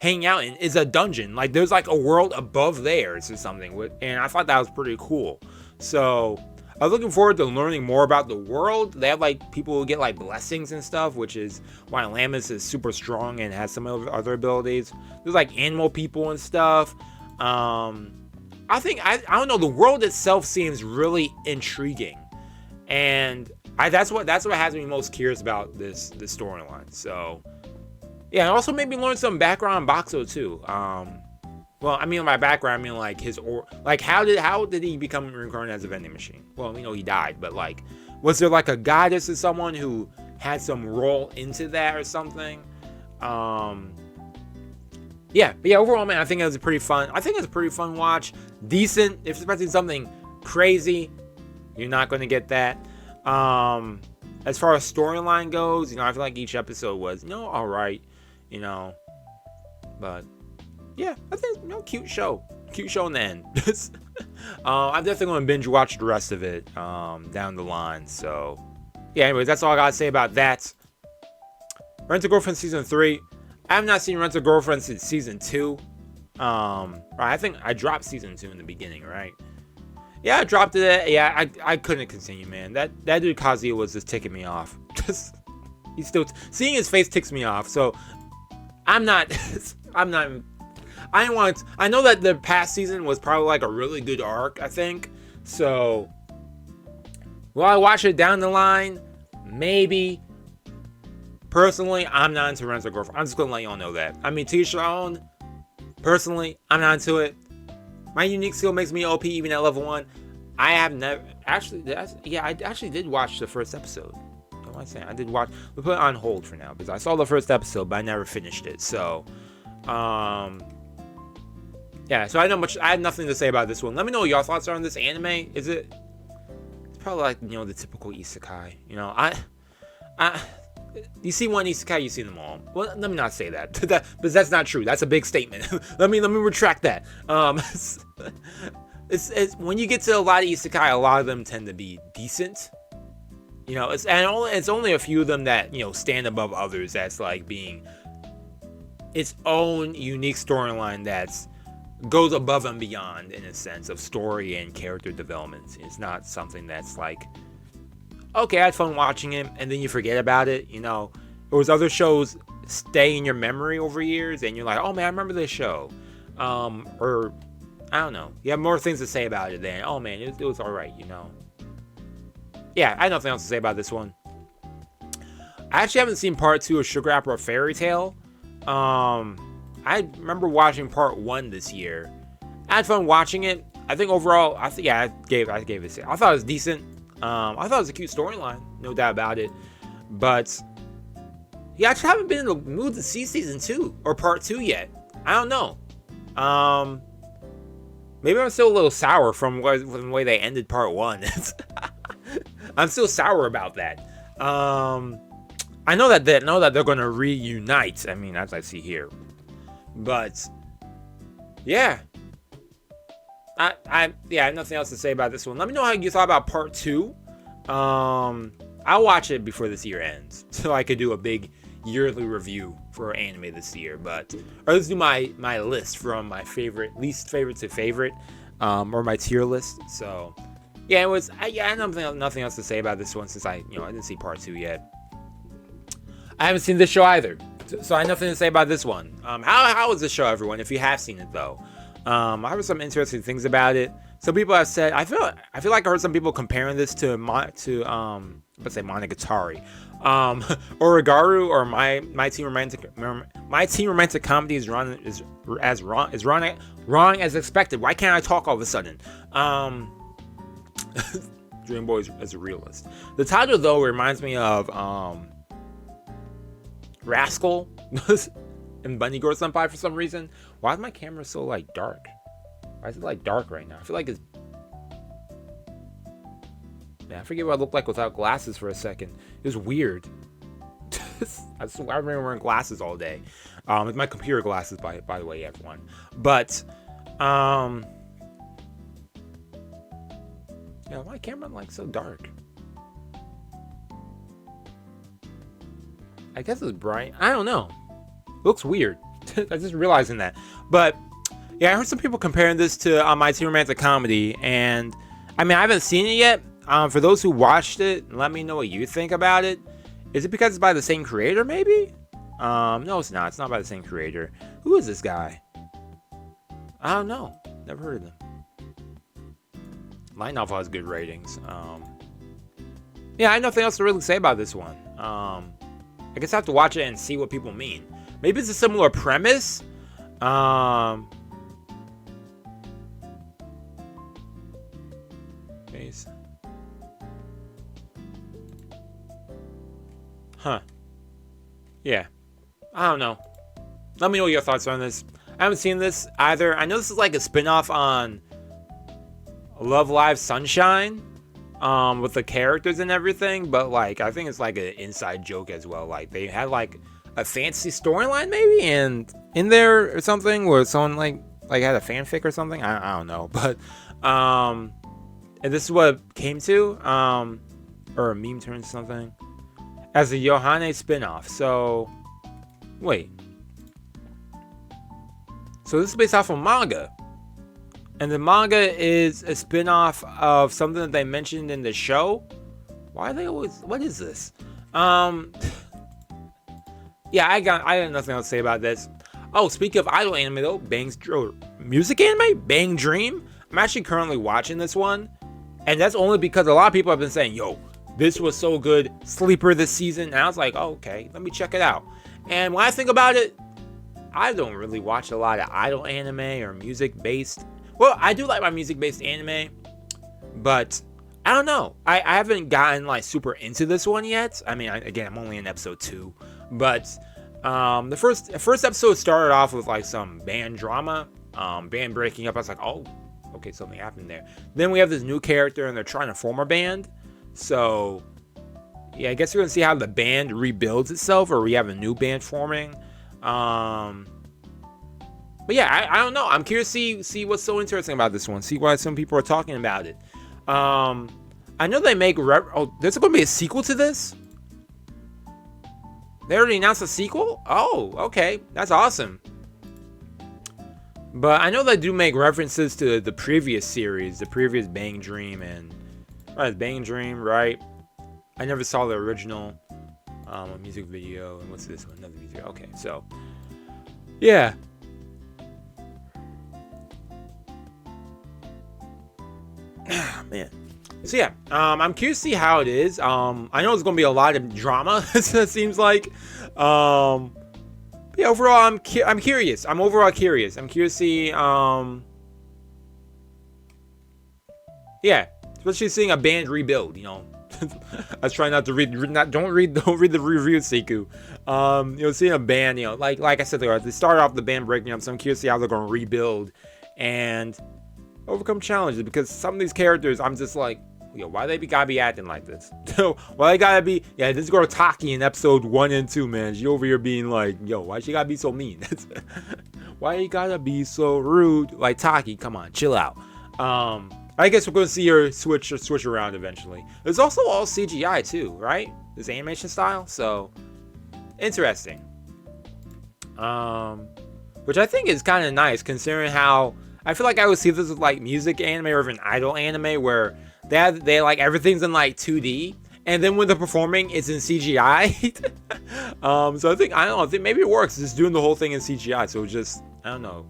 hanging out in is a dungeon. Like there's like a world above theirs or something, and I thought that was pretty cool. So I was looking forward to learning more about the world. They have like people who get like blessings and stuff, which is why Lamis is super strong and has some other abilities. There's like animal people and stuff. I don't know. The world itself seems really intriguing, and that's what has me most curious about this storyline. So yeah, and also maybe learn some background on Boxo too. Well, I mean, my background, I mean, like how did he become reincarnated as a vending machine? Well, we know he died, but like, was there like a goddess or someone who had some role into that or something? Yeah, but yeah, overall, man, I think it was a pretty fun watch. Decent. If you're expecting something crazy, you're not going to get that. As far as storyline goes, I feel like each episode was, all right, but. Yeah, I think cute show in the end. I'm definitely going to binge watch the rest of it down the line. So yeah, anyways, that's all I gotta say about that. Rent-a-Girlfriend season 3. I have not seen Rent-a-Girlfriend since season 2. I think I dropped season 2 in the beginning, right? Yeah, I dropped it. Yeah, I couldn't continue, man. That dude Kazuya was just ticking me off. Just he's still seeing his face ticks me off. So I'm not. I'm not. I know that the past season was probably like a really good arc. I think so. Will I watch it down the line? Maybe. Personally, I'm not into Rent a Girlfriend. I'm just gonna let y'all know that. I mean, to each their own. Personally, I'm not into it. My unique skill makes me OP even at level 1. I have never actually. I actually did watch the first episode. What am I saying? I did watch. We put it on hold for now because I saw the first episode, but I never finished it. So, yeah. So I had nothing to say about this one. Let me know what your thoughts are on this anime. Is it? It's probably like the typical isekai. You see one isekai, you see them all. Well, let me not say that, but that's not true. That's a big statement. let me retract that. It's when you get to a lot of isekai, a lot of them tend to be decent. It's only a few of them that stand above others. That's like being its own unique storyline that's goes above and beyond in a sense of story and character development. It's not something that's like, okay, I had fun watching it, and then you forget about it. Whereas other shows stay in your memory over years, and you're like, oh man, I remember this show. Or I don't know. You have more things to say about it than, oh man, it was all right. Yeah, I have nothing else to say about this one. I actually haven't seen part 2 of Sugar Apple or Fairy Tail. I remember watching part 1 this year. I had fun watching it. I think overall, I gave it. I thought it was decent. I thought it was a cute storyline, no doubt about it. But yeah, I just haven't been in the mood to see season 2 or part 2 yet. I don't know. Maybe I'm still a little sour from the way they ended part 1. I'm still sour about that. I know that they're going to reunite. I mean, as I see here, but yeah. I have nothing else to say about this one. Let me know how you thought about part 2. I'll watch it before this year ends, so I could do a big yearly review for anime this year. Or let's do my list from my least favorite to favorite, or my tier list. So yeah, I have nothing else to say about this one since I didn't see part 2 yet. I haven't seen this show either, so I have nothing to say about this one. How is this show, everyone? If you have seen it though. I heard some interesting things about it. Some people have said I feel like I heard some people comparing this to let's say Monogatari, Origaru, or my teen romantic comedy is wrong as expected. Why can't I talk all of a sudden? Dream Boy as a realist. The title though reminds me of Rascal and Bunny Girl Senpai for some reason. Why is my camera so like dark? Why is it like dark right now? I feel like it's... Man, I forget what I looked like without glasses for a second. It was weird. I remember wearing glasses all day. It's my computer glasses, by the way, everyone. But, yeah, my camera like so dark. I guess it's bright. I don't know. Looks weird. I just realizing that. But yeah, I heard some people comparing this to My Teen Romantic Comedy, and I mean, I haven't seen it yet. For those who watched it, let me know what you think about it. Is it because it's by the same creator, maybe? No, it's not. It's not by the same creator. Who is this guy? I don't know. Never heard of him. Light novel has good ratings. Yeah, I have nothing else to really say about this one. I guess I have to watch it and see what people mean. Maybe it's a similar premise. Huh. Yeah. I don't know. Let me know your thoughts on this. I haven't seen this either. I know this is like a spin-off on Love Live Sunshine, with the characters and everything, but like I think it's like an inside joke as well. Like they had like a fancy storyline maybe in there or something where someone like had a fanfic or something. I don't know, but and this is what it came to, or a meme turned something as a Yohane spin-off. So wait, so this is based off of manga. And the manga is a spin-off of something that they mentioned in the show. Why are they always... What is this? Yeah, I got nothing else to say about this. Oh, speaking of idol anime though, music anime? Bang Dream? I'm actually currently watching this one. And that's only because a lot of people have been saying, yo, this was so good, sleeper this season. And I was like, oh, okay, let me check it out. And when I think about it, I don't really watch a lot of idol anime or music-based. Well, I do like my music-based anime, but I don't know. I haven't gotten like super into this one yet. I mean, again, I'm only in episode 2, but the first episode started off with like some band drama, band breaking up. I was like, oh, okay, something happened there. Then we have this new character, and they're trying to form a band. So, yeah, I guess we're gonna see how the band rebuilds itself, or we have a new band forming. But yeah, I don't know. I'm curious to see what's so interesting about this one. See why some people are talking about it. I know they make there's gonna be a sequel to this. They already announced a sequel? Oh, okay, that's awesome. But I know they do make references to the previous series, the previous Bang Dream and Bang Dream, right? I never saw the original music video. And what's this one? Another music video. Okay, so yeah. Man. So yeah, I'm curious to see how it is. I know it's gonna be a lot of drama. It seems like. Yeah, overall, I'm curious. I'm overall curious. I'm curious to see. Yeah, especially seeing a band rebuild. You know, I was trying not to don't read the review, Seku. You know, seeing a band. You know, like I said, they started off the band breaking up. So I'm curious to see how they're gonna rebuild and overcome challenges, because some of these characters, I'm just like, yo, why they gotta be acting like this? Why they gotta be, yeah, this girl Taki in episode 1 and 2, man, she over here being like, yo, why she gotta be so mean? Why you gotta be so rude? Like, Taki, come on, chill out. I guess we're gonna see her switch around eventually. There's also all CGI too, right? This animation style, so interesting. Which I think is kind of nice, considering how I feel like I would see this with like music anime or even idol anime, where they like everything's in like 2D, and then when they're performing, it's in CGI. So I think maybe it works just doing the whole thing in CGI. So just, I don't know,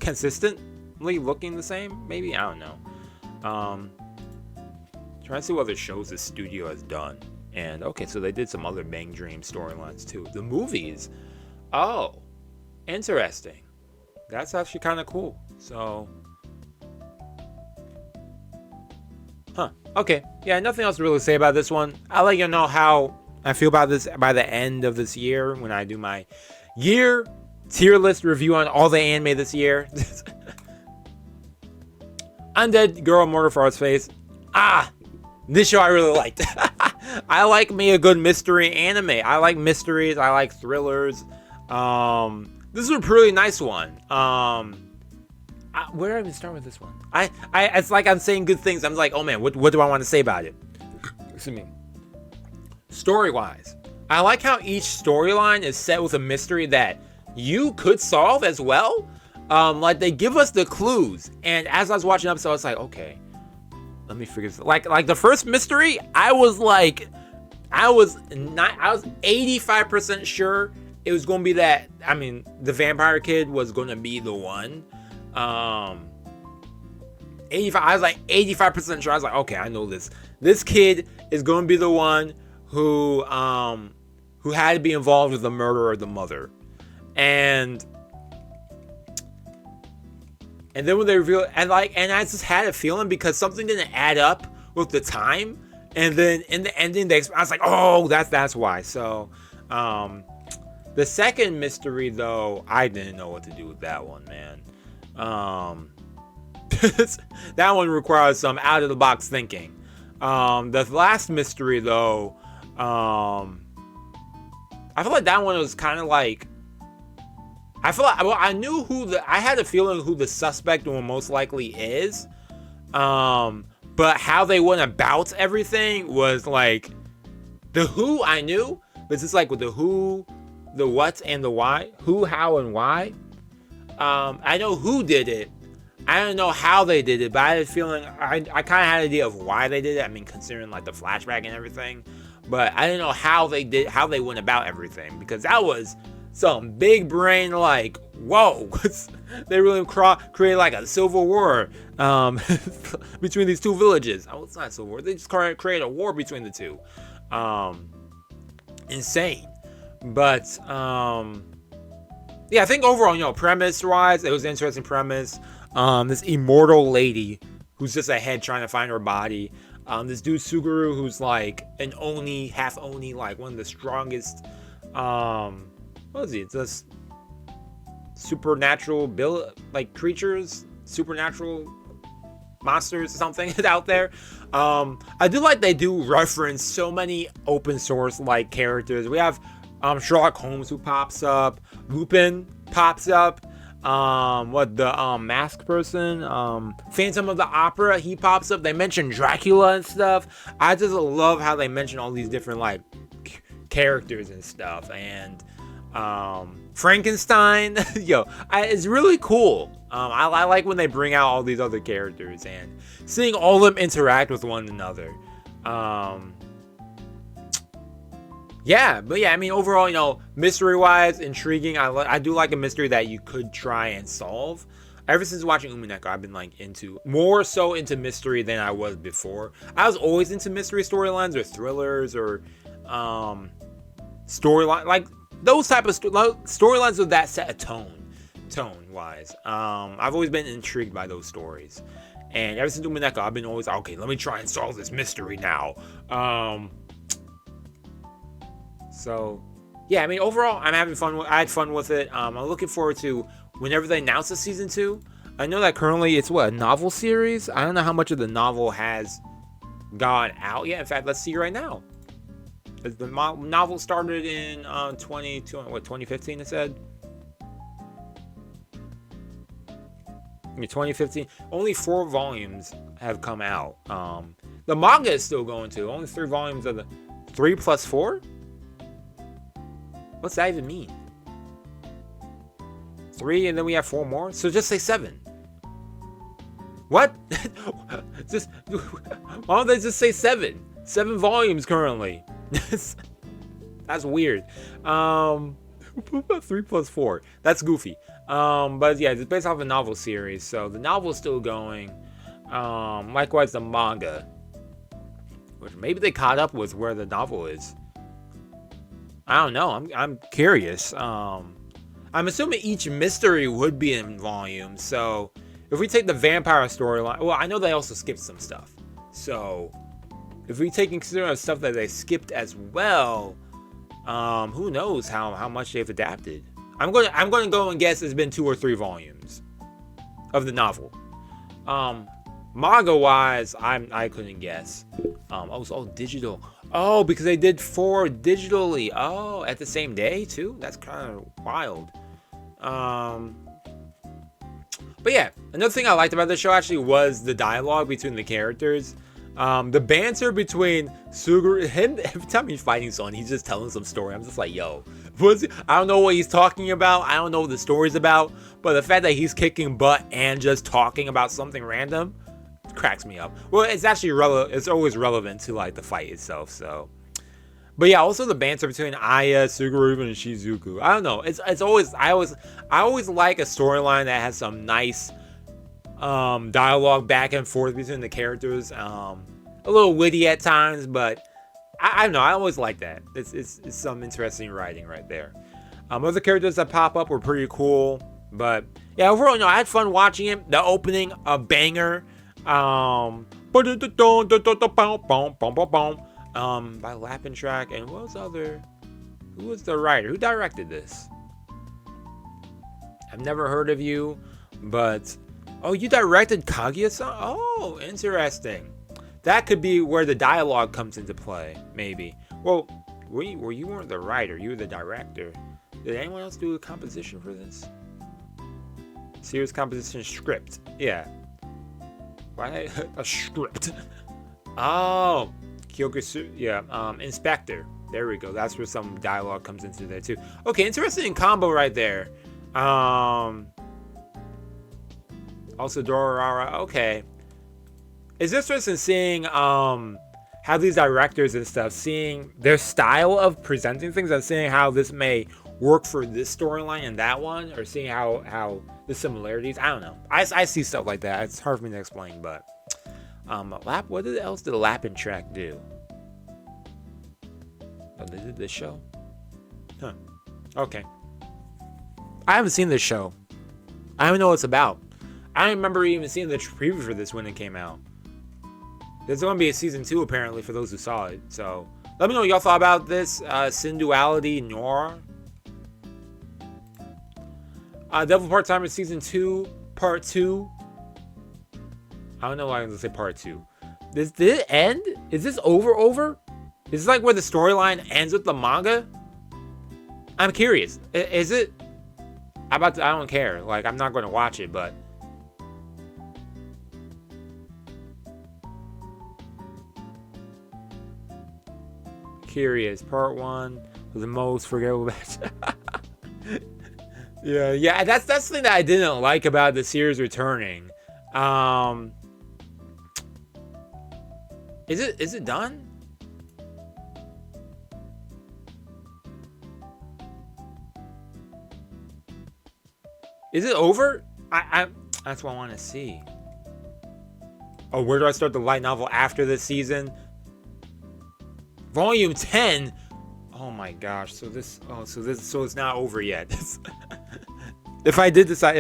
consistently looking the same. Maybe, I don't know. Trying to see what other shows this studio has done. And okay, so they did some other Bang Dream storylines too. The movies. Oh, interesting. That's actually kind of cool. So, okay. Yeah, nothing else to really say about this one. I'll let you know how I feel about this by the end of this year, when I do my year tier list review on all the anime this year. Undead Girl Murder for Art's Face. This show I really liked. I like me a good mystery anime. I like mysteries. I like thrillers. This is a really nice one. Where do I even start with this one? It's like I'm saying good things. I'm like, oh man, what do I want to say about it? Excuse me. Story-wise, I like how each storyline is set with a mystery that you could solve as well. Like they give us the clues, and as I was watching the episode, I was like, okay, let me figure this. Like the first mystery, I was 85% sure it was gonna be that. I mean, the vampire kid was gonna be the one. 85. I was like 85% sure. I was like, okay, I know this. This kid is gonna be the one who had to be involved with the murder of the mother, and then when they reveal, and I just had a feeling, because something didn't add up with the time, and then in the ending, I was like, oh, that's why. So, the second mystery though, I didn't know what to do with that one, man. That one requires some out of the box thinking. The last mystery though, I feel like that one was kind of like, I feel like, well, I knew I had a feeling who the suspect one most likely is. But how they went about everything was like, the who I knew, but it's just like with the who, the what, and the why. Who, how, and why. I know who did it, I don't know how they did it, but I had a feeling, I kind of had an idea of why they did it. I mean, considering like the flashback and everything, but I didn't know how they went about everything, because that was some big brain, like, whoa, they really created like a civil war between these two villages. Oh, it's not a civil war. They just created a war between the two. Insane. But yeah, I think overall, premise wise, it was an interesting premise. This immortal lady who's just a head trying to find her body. This dude Suguru, who's like an Oni, half Oni, like one of the strongest, what is he? It's just supernatural creatures, supernatural monsters or something out there. I do like they do reference so many open source like characters. We have Sherlock Holmes who pops up, Lupin pops up, the mask person, Phantom of the Opera, he pops up. They mention Dracula and stuff. I just love how they mention all these different like characters and stuff. And Frankenstein, it's really cool. I like when they bring out all these other characters and seeing all of them interact with one another. Yeah, but yeah, I mean, overall, mystery-wise, intriguing. I do like a mystery that you could try and solve. Ever since watching Umineko, I've been like more so into mystery than I was before. I was always into mystery storylines or thrillers or storyline, like those type of storylines with that set of tone-wise. I've always been intrigued by those stories. And ever since Umineko, I've been always, okay, let me try and solve this mystery now. So, yeah, I mean, overall, I'm having fun. I had fun with it. I'm looking forward to whenever they announce the season 2. I know that currently it's a novel series. I don't know how much of the novel has gone out yet. In fact, let's see right now. The novel started in 2015, it said? 2015. Only 4 volumes have come out. The manga is still going too. Only 3 volumes of the 3 plus 4? What's that even mean? 3 and then we have 4 more? So just say 7. What? Why don't they just say 7? 7 volumes currently. That's weird. 3 plus 4. That's goofy. But yeah, it's based off a novel series, so the novel is still going. Likewise, the manga, which maybe they caught up with where the novel is. I don't know. I'm curious. I'm assuming each mystery would be in volumes. So if we take the vampire storyline, well, I know they also skipped some stuff. So if we take into consideration stuff that they skipped as well, who knows how much they've adapted. I'm gonna go and guess it's been 2 or 3 volumes of the novel. Manga wise, I couldn't guess. It's all digital. Oh, because they did 4 digitally. Oh, at the same day too. That's kind of wild. But yeah, another thing I liked about the show actually was the dialogue between the characters. The banter between Suguru, every time he's fighting someone, he's just telling some story. I'm just like, yo, I don't know what he's talking about. I don't know what the story's about. But the fact that he's kicking butt and just talking about something random cracks me up. Well, it's actually it's always relevant to like the fight itself. So, but yeah, also the banter between Aya, Suguru, and Shizuku. I don't know. It's always I always like a storyline that has some nice dialogue back and forth between the characters. A little witty at times, but I don't know. I always like that. It's some interesting writing right there. Other characters that pop up were pretty cool, but yeah, overall, I had fun watching it. The opening, a banger. By Lappin Track, and what was the other? Who was the writer? Who directed this? I've never heard of you, but oh, you directed Kaguya-san? Oh, interesting. That could be where the dialogue comes into play, maybe. Well, you weren't the writer, you were the director. Did anyone else do a composition for this? Series composition script. Yeah. Why a script? Oh, Kyokusu. Yeah. Inspector. There we go. That's where some dialogue comes into there too. Okay, interesting combo right there. Also Dorara. Okay. It's interesting seeing how these directors and stuff, seeing their style of presenting things and seeing how this may work for this storyline and that one, or seeing how the similarities. I don't know. I see stuff like that. It's hard for me to explain, but what else did the Lappin track do? Oh, they did this show? Huh. Okay. I haven't seen this show. I don't know what it's about. I don't remember even seeing the preview for this when it came out. There's going to be a season 2 apparently for those who saw it. So let me know what y'all thought about this. Sin Duality Noir. Devil Part-Timer Season 2, Part 2. I don't know why I'm going to say Part 2. Did it end? Is this over? Is this like where the storyline ends with the manga? I'm curious. Is it? I don't care. Like, I'm not going to watch it, but... Curious. Part 1 was the most forgettable match. Yeah, that's the thing that I didn't like about the series returning. Is it done? Is it over? That's what I want to see. Oh, where do I start the light novel after this season? Volume 10. Oh my gosh. So it's not over yet. If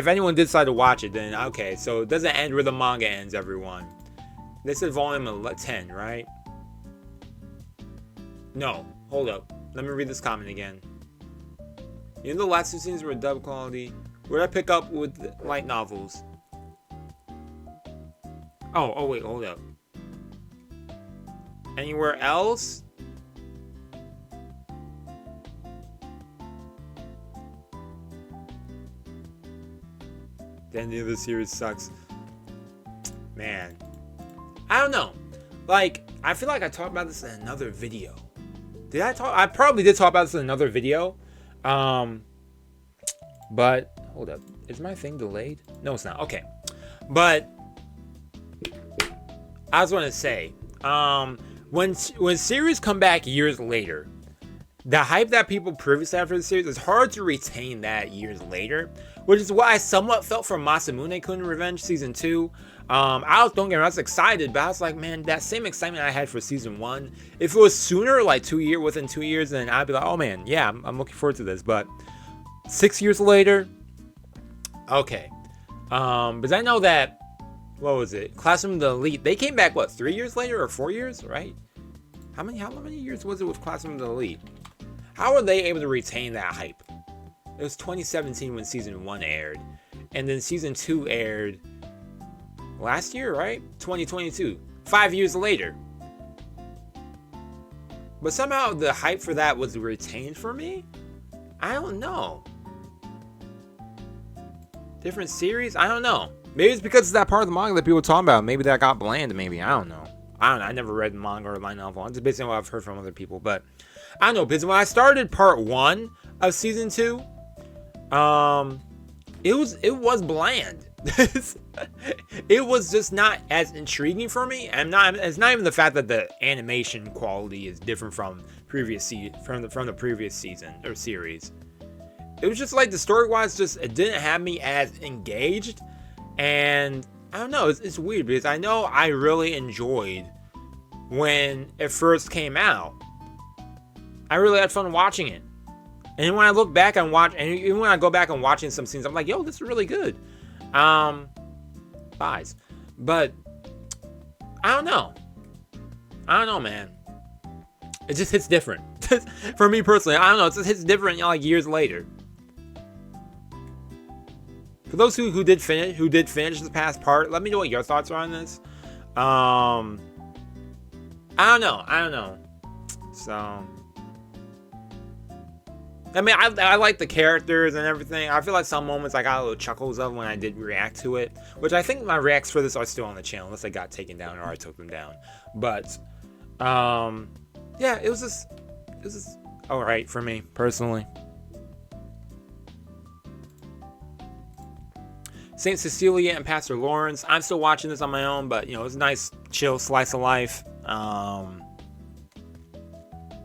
anyone did decide to watch it, then okay. So it doesn't end where the manga ends, everyone. This is volume 10, right? No, hold up. Let me read this comment again. You know the last 2 scenes were dub quality. Where did I pick up with light novels? Oh wait, hold up. Anywhere else? The ending of the series sucks. Man. I don't know. Like, I feel like I talked about this in another video. Did I talk? I probably did talk about this in another video. But, hold up. Is my thing delayed? No, it's not. Okay. But, I was going to say, when series come back years later, the hype that people previously had for the series, it's hard to retain that years later, which is what I somewhat felt from Masamune-kun Revenge Season 2. Don't get me wrong, I was excited, but I was like, man, that same excitement I had for Season 1, if it was sooner, like within 2 years, then I'd be like, oh man, yeah, I'm looking forward to this. But 6 years later, okay. Because I know that, what was it? Classroom of the Elite, they came back, what, 3 years later or 4 years, right? How many years was it with Classroom of the Elite? How were they able to retain that hype? It was 2017 when Season 1 aired. And then Season 2 aired last year, right? 2022. 5 years later. But somehow the hype for that was retained for me? I don't know. Different series? I don't know. Maybe it's because it's that part of the manga that people are talking about. Maybe that got bland, maybe. I don't know. I never read the manga or light novel. It's based on what I've heard from other people. But I don't know, because when I started part 1 of Season 2, it was bland. It was just not as intriguing for me. It's not even the fact that the animation quality is different from the previous season or series. It was just like the story-wise, it didn't have me as engaged. And I don't know, it's weird because I know I really enjoyed when it first came out. I really had fun watching it. And when I look back and watch, and even when I go back and watching some scenes, I'm like, yo, this is really good. Buys. But I don't know, man. It just hits different. For me personally, I don't know, it just hits different, like years later. For those who did finish the past part, let me know what your thoughts are on this. I don't know. So, I mean, I like the characters and everything. I feel like some moments I got little chuckles of when I did react to it, which I think my reacts for this are still on the channel, unless they got taken down or I took them down. But, yeah, it was just all right for me personally. Saint Cecilia and Pastor Lawrence. I'm still watching this on my own, but, you know, it's a nice, chill slice of life.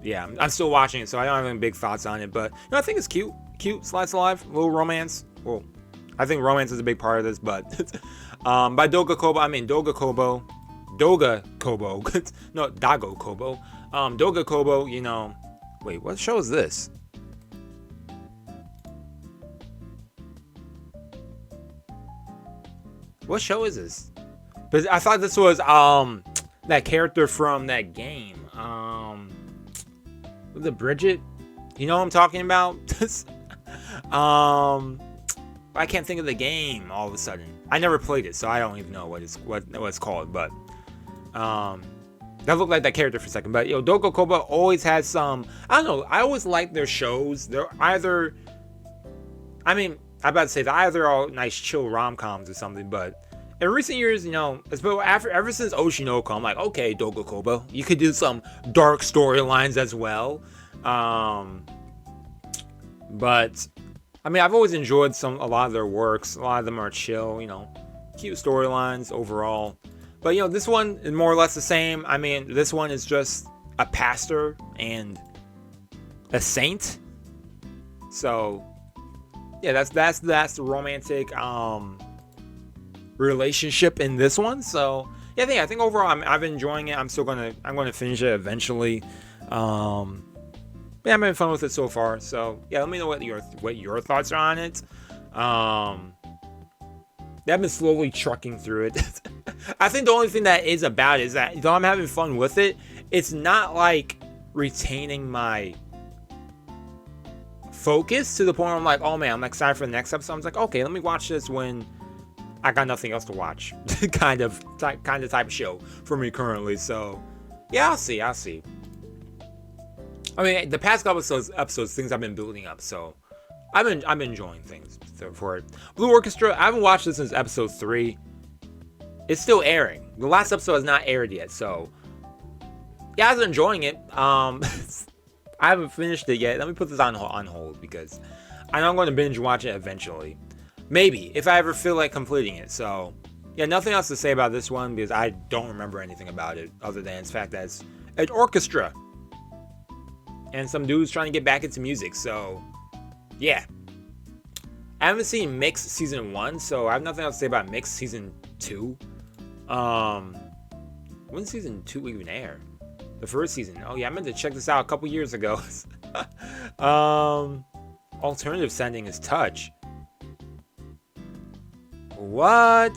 Yeah, I'm still watching it, so I don't have any big thoughts on it, but, you know, I think it's cute. Cute slice of life, a little romance. Well, I think romance is a big part of this, but by Doga Kobo, I mean Doga Kobo, no, Dago Kobo, Doga Kobo. You know, wait, what show is this? What show is this? But I thought this was that character from that game. The Bridget, you know what I'm talking about? I can't think of the game all of a sudden. I never played it, so I don't even know what it's called. But that looked like that character for a second. But, you know, Dogo Koba always has some, I don't know, I always like their shows. They're either, I mean, I'm about to say they're either all nice chill rom-coms or something, but in recent years, you know, ever since Oshinoko, I'm like, okay, Dogo Koba, you could do some dark storylines as well. But I mean, I've always enjoyed a lot of their works. A lot of them are chill, you know, cute storylines overall. But, you know, this one is more or less the same. I mean, this one is just a pastor and a saint. So, yeah, that's the romantic relationship in this one. So, yeah, I think overall I've been enjoying it. I'm gonna finish it eventually. Yeah, I'm having fun with it so far. So yeah, let me know what your thoughts are on it. I've been slowly trucking through it. I think the only thing that is about it is that though I'm having fun with it, it's not like retaining my focus to the point where I'm like, oh man, I'm excited for the next episode. I'm like, okay, let me watch this when I got nothing else to watch. kind of type of show for me currently. So yeah, I'll see. I mean, the past couple episodes, things have been building up, so I'm enjoying things for it. Blue Orchestra, I haven't watched this since episode 3. It's still airing. The last episode has not aired yet, so yeah, I was enjoying it. I haven't finished it yet. Let me put this on hold because I know I'm going to binge watch it eventually. Maybe, if I ever feel like completing it. So yeah, nothing else to say about this one because I don't remember anything about it other than the fact that it's an orchestra. And some dudes trying to get back into music, so yeah. I haven't seen Mix Season 1, so I have nothing else to say about Mix Season 2. When Season 2 even air? The first season. Oh yeah, I meant to check this out a couple years ago. Alternative sending is Touch. What?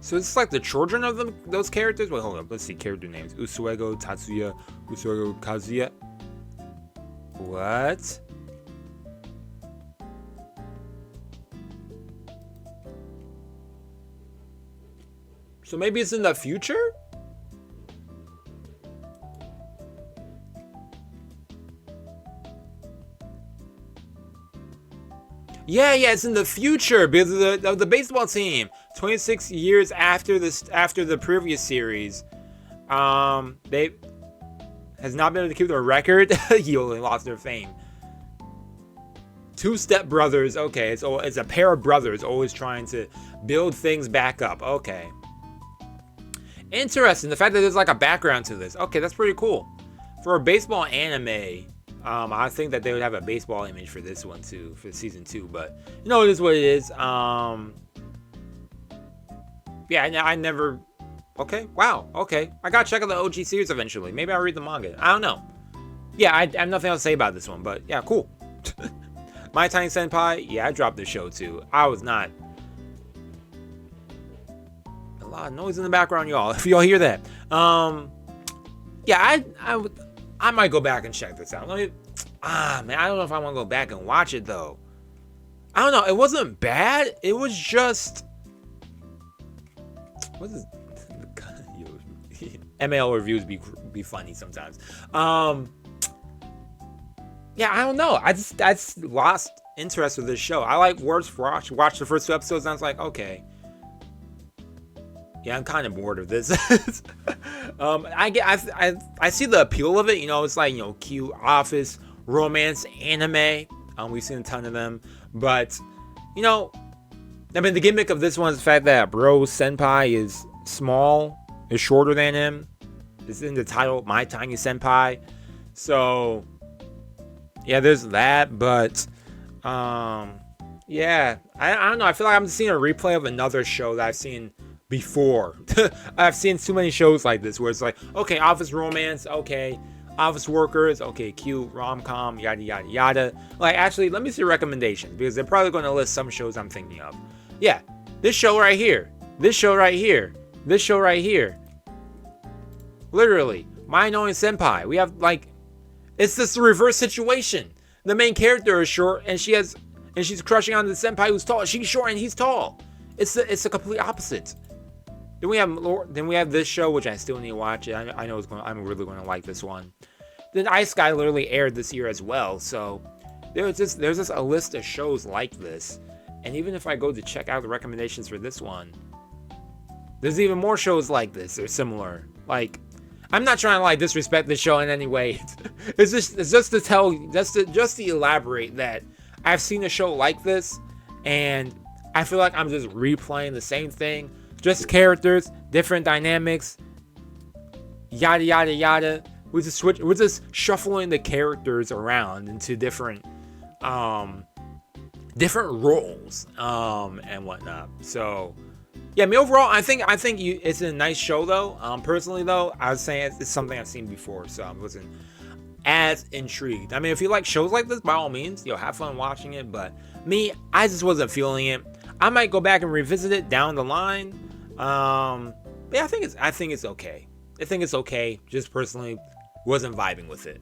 So it's like the children of those characters? Wait, hold up. Let's see character names. Usuego Tatsuya, Usuego Kazuya. What? So maybe it's in the future? Yeah, it's in the future because of the baseball team. 26 years after the previous series, they has not been able to keep their record. You only lost their fame. Two stepbrothers. Okay, it's a pair of brothers always trying to build things back up. Okay, interesting. The fact that there's like a background to this. Okay, that's pretty cool. For a baseball anime, I think that they would have a baseball image for this one too, for season 2. But you know, it is what it is. Yeah, I never. Okay, wow. Okay, I gotta check out the OG series eventually. Maybe I'll read the manga. I don't know. Yeah, I have nothing else to say about this one, but yeah, cool. My Tiny Senpai. Yeah, I dropped the show too. I was not. A lot of noise in the background, y'all. If y'all hear that. Yeah, I might go back and check this out. Man, I don't know if I want to go back and watch it though. I don't know. It wasn't bad. It was just. What is ML reviews be funny sometimes. Yeah, I don't know. I just lost interest with this show. I like Words watched the first 2 episodes and I was like, okay. Yeah, I'm kind of bored of this. I see the appeal of it. You know, it's like, you know, cute office romance anime. We've seen a ton of them, but you know, I mean, the gimmick of this one is the fact that Bro Senpai is small, is shorter than him. It's in the title, My Tiny Senpai. So yeah, there's that, but yeah, I don't know. I feel like I'm seeing a replay of another show that I've seen before. I've seen too many shows like this where it's like, okay, office romance, okay, office workers, okay, cute, rom-com, yada yada yada. Like, actually, let me see recommendations, because they're probably going to list some shows I'm thinking of. Yeah, this show right here, this show right here, this show right here. Literally, My Annoying Senpai. We have, like, it's this reverse situation. The main character is short, and she's crushing on the senpai who's tall. She's short and he's tall. It's the complete opposite. Then we have this show, which I still need to watch. I know I'm really going to like this one. Then Ice Guy literally aired this year as well. So there's just a list of shows like this. And even if I go to check out the recommendations for this one, there's even more shows like this or similar. Like, I'm not trying to like disrespect the show in any way. It's just to elaborate that I've seen a show like this, and I feel like I'm just replaying the same thing. Just characters, different dynamics, yada yada yada. We're just shuffling the characters around into different roles and whatnot. So yeah, I mean, overall, I think it's a nice show though. Personally though, I was saying it's something I've seen before, so I wasn't as intrigued. I mean, if you like shows like this, by all means, have fun watching it. But me, I just wasn't feeling it. I might go back and revisit it down the line. Yeah, I think it's okay. I think it's okay. Just personally, wasn't vibing with it.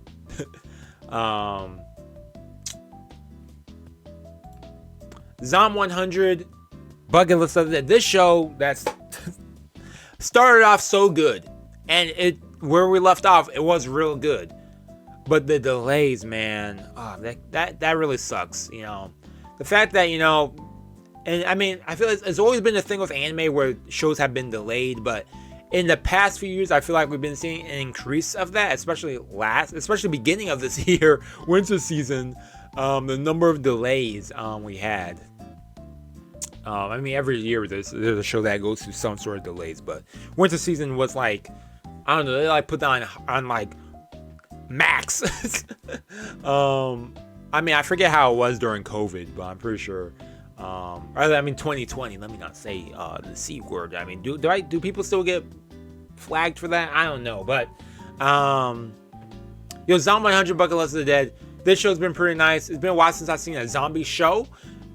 Zom 100 bucket list of this show that's started off so good, and where we left off, it was real good. But the delays, man, that really sucks. The fact that and I mean, I feel it's always been a thing with anime where shows have been delayed, but in the past few years, I feel like we've been seeing an increase of that, especially beginning of this year, winter season. The number of delays we had. I mean, every year there's a show that goes through some sort of delays, but winter season was like, I don't know, they like put that on like max. I mean, I forget how it was during COVID, but I'm pretty sure. I mean 2020. Let me not say the C word. I mean, do people still get flagged for that? I don't know, but Zombie 100 Bucket List of the Dead. This show's been pretty nice. It's been a while since I've seen a zombie show,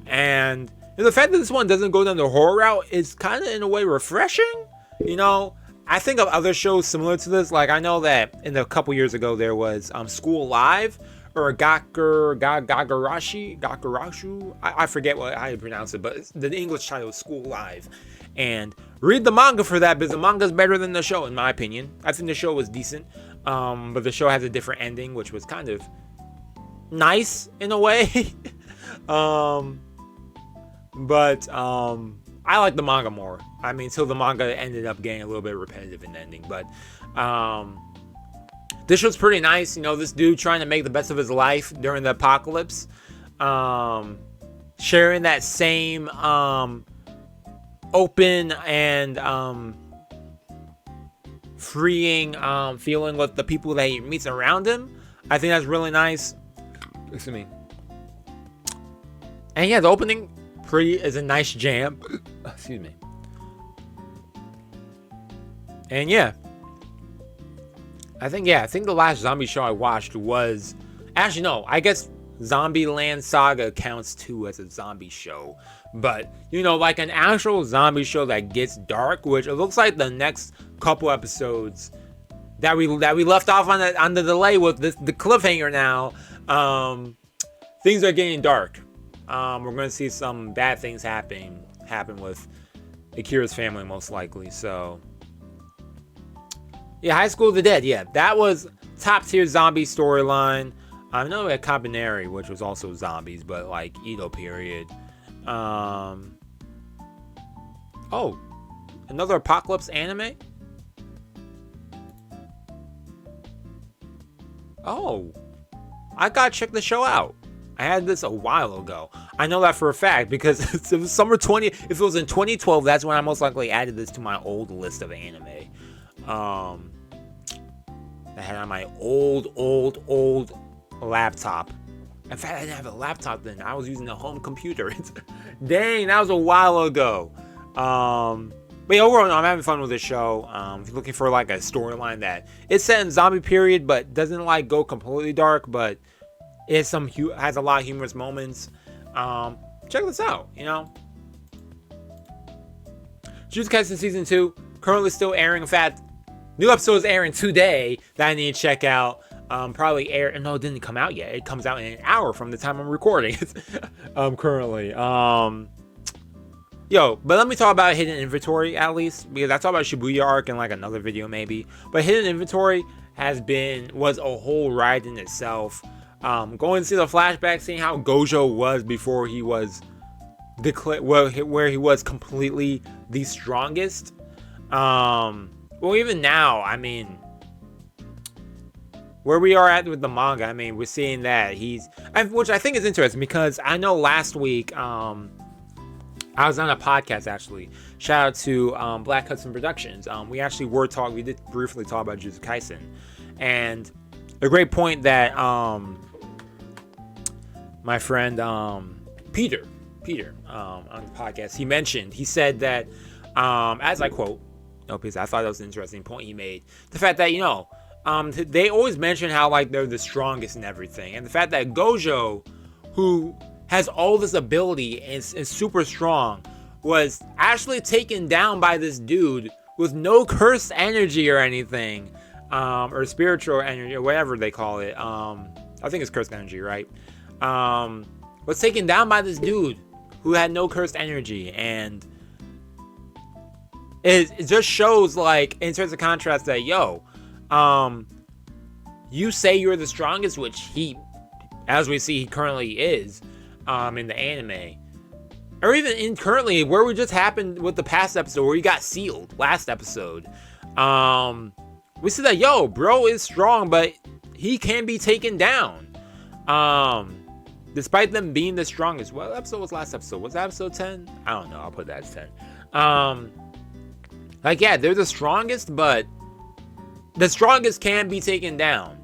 and the fact that this one doesn't go down the horror route is kind of in a way refreshing. I think of other shows similar to this. Like, I know that in a couple years ago there was School Live, or Gagarashu. I forget how you pronounce it, but the English title is School Live. And read the manga for that, because the manga is better than the show, in my opinion. I think the show was decent, but the show has a different ending, which was kind of nice in a way. But I like the manga more. I mean, so the manga ended up getting a little bit repetitive in the ending, but this show's pretty nice. This dude trying to make the best of his life during the apocalypse, sharing that same open and freeing feeling with the people that he meets around him. I think that's really nice. Excuse me. And yeah, the opening is a nice jam. Excuse me. And yeah, I think the last zombie show I watched was, actually no, I guess Zombieland Saga counts too as a zombie show, but like an actual zombie show that gets dark, which it looks like the next couple episodes that we left off on the delay with the cliffhanger now. Things are getting dark. We're going to see some bad things happen with Akira's family, most likely. So yeah, High School of the Dead. Yeah, that was top tier zombie storyline. I know we had Cabaneri, which was also zombies, but like Edo period. Oh, another apocalypse anime? Oh, I gotta check the show out. I had this a while ago. I know that for a fact because if it was if it was in 2012, that's when I most likely added this to my old list of anime. I had on my old laptop. In fact, I didn't have a laptop then. I was using a home computer. Dang, that was a while ago. But yeah, overall, I'm having fun with this show. If you're looking for like a storyline that it's set in zombie period, but doesn't like go completely dark, but it has a lot of humorous moments. Check this out. You know, Jujutsu Kaisen season 2 currently still airing. In fact, new episode is airing today that I need to check out. Probably air. No, it didn't come out yet. It comes out in an hour from the time I'm recording. Currently. But let me talk about Hidden Inventory at least, because I talked about Shibuya arc in like another video maybe. But Hidden Inventory was a whole ride in itself. Going to see the flashback, seeing how Gojo was before he was declared, where he was completely the strongest. Well, even now, I mean, where we are at with the manga, I mean, we're seeing that which I think is interesting because I know last week, I was on a podcast actually. Shout out to Black Hudson Productions. We did briefly talk about Jujutsu Kaisen, and a great point that my friend Peter on the podcast, he said that as I quote, because I thought that was an interesting point he made, the fact that they always mention how like they're the strongest and everything, and the fact that Gojo, who has all this ability and is super strong, was actually taken down by this dude with no cursed energy or anything, or spiritual energy, or whatever they call it. I think it's cursed energy, right? Was taken down by this dude who had no cursed energy, and it just shows, like, in terms of contrast, that you say you're the strongest, which he, as we see, he currently is. In the anime, or even currently where we just happened with the past episode where he got sealed last episode, we see that bro is strong, but he can be taken down, despite them being the strongest. What episode was last episode? Was that episode 10? I don't know, I'll put that as 10. They're the strongest, but the strongest can be taken down.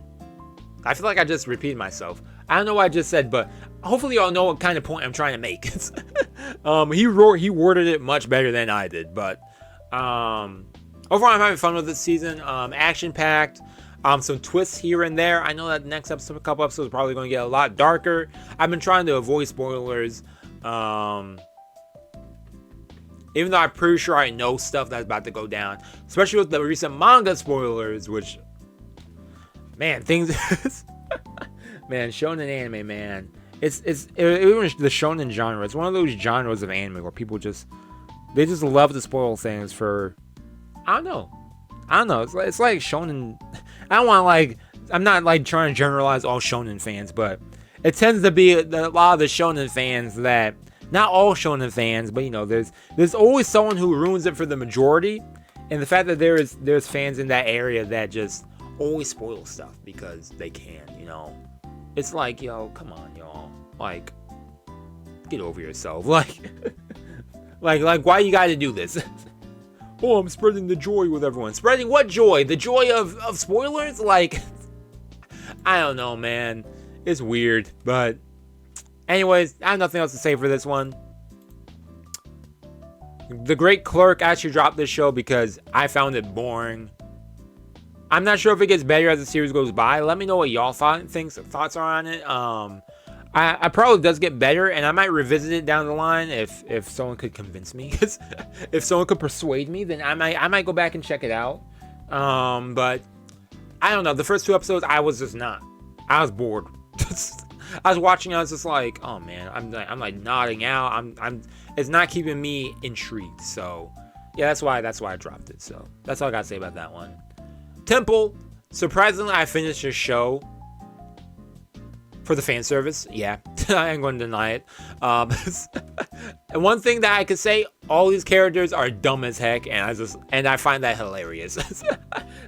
I feel like I just repeated myself. I don't know what I just said, but hopefully y'all know what kind of point I'm trying to make. He worded it much better than I did, but overall I'm having fun with this season. Action-packed, some twists here and there. I know that the next couple episodes are probably going to get a lot darker. I've been trying to avoid spoilers, even though I'm pretty sure I know stuff that's about to go down, especially with the recent manga spoilers, which, man, man, shonen anime, man. It's even the shonen genre. It's one of those genres of anime where people just love to spoil things for, I don't know. It's like shonen. I'm not like trying to generalize all shonen fans, but it tends to be a lot of the shonen fans that, not all shonen fans, but there's always someone who ruins it for the majority, and the fact that there's fans in that area that just always spoil stuff because they can, It's like, come on, y'all. Like, get over yourself. Like, why you gotta do this? Oh, I'm spreading the joy with everyone. Spreading what joy? The joy of spoilers? Like, I don't know, man. It's weird. But, anyways, I have nothing else to say for this one. The Great Cleric actually dropped this show because I found it boring. I'm not sure if it gets better as the series goes by. Let me know what y'all thoughts are on it. I probably does get better, and I might revisit it down the line if someone could convince me. Because if someone could persuade me, then I might go back and check it out. But I don't know. The first 2 episodes, I was just not. I was bored. I was watching. I was just like, oh man, I'm like nodding out. It's not keeping me intrigued. So yeah, that's why I dropped it. So that's all I gotta say about that one. Temple, surprisingly, I finished the show for the fan service. Yeah, I ain't going to deny it. And one thing that I could say, all these characters are dumb as heck, and I find that hilarious.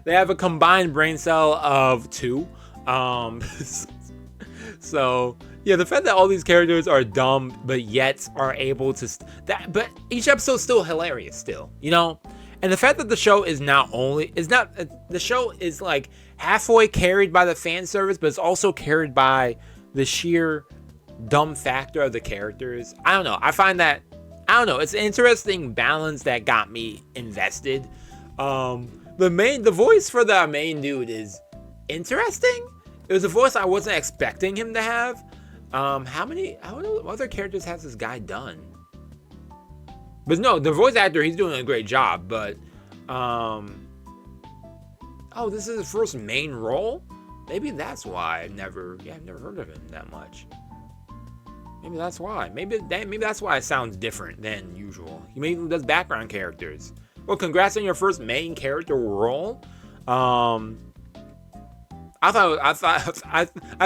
They have a combined brain cell of 2. So Yeah, the fact that all these characters are dumb, but yet are able to but each episode's still hilarious, still, you know. And the fact that the show is the show is like halfway carried by the fan service, but it's also carried by the sheer dumb factor of the characters. I don't know. It's an interesting balance that got me invested. The voice for the main dude is interesting. It was a voice I wasn't expecting him to have. I don't know what other characters has this guy done. But no, the voice actor, he's doing a great job, but this is his first main role? Maybe that's why I've never heard of him that much. Maybe that's why. Maybe that's why it sounds different than usual. He maybe does background characters. Well, congrats on your first main character role. I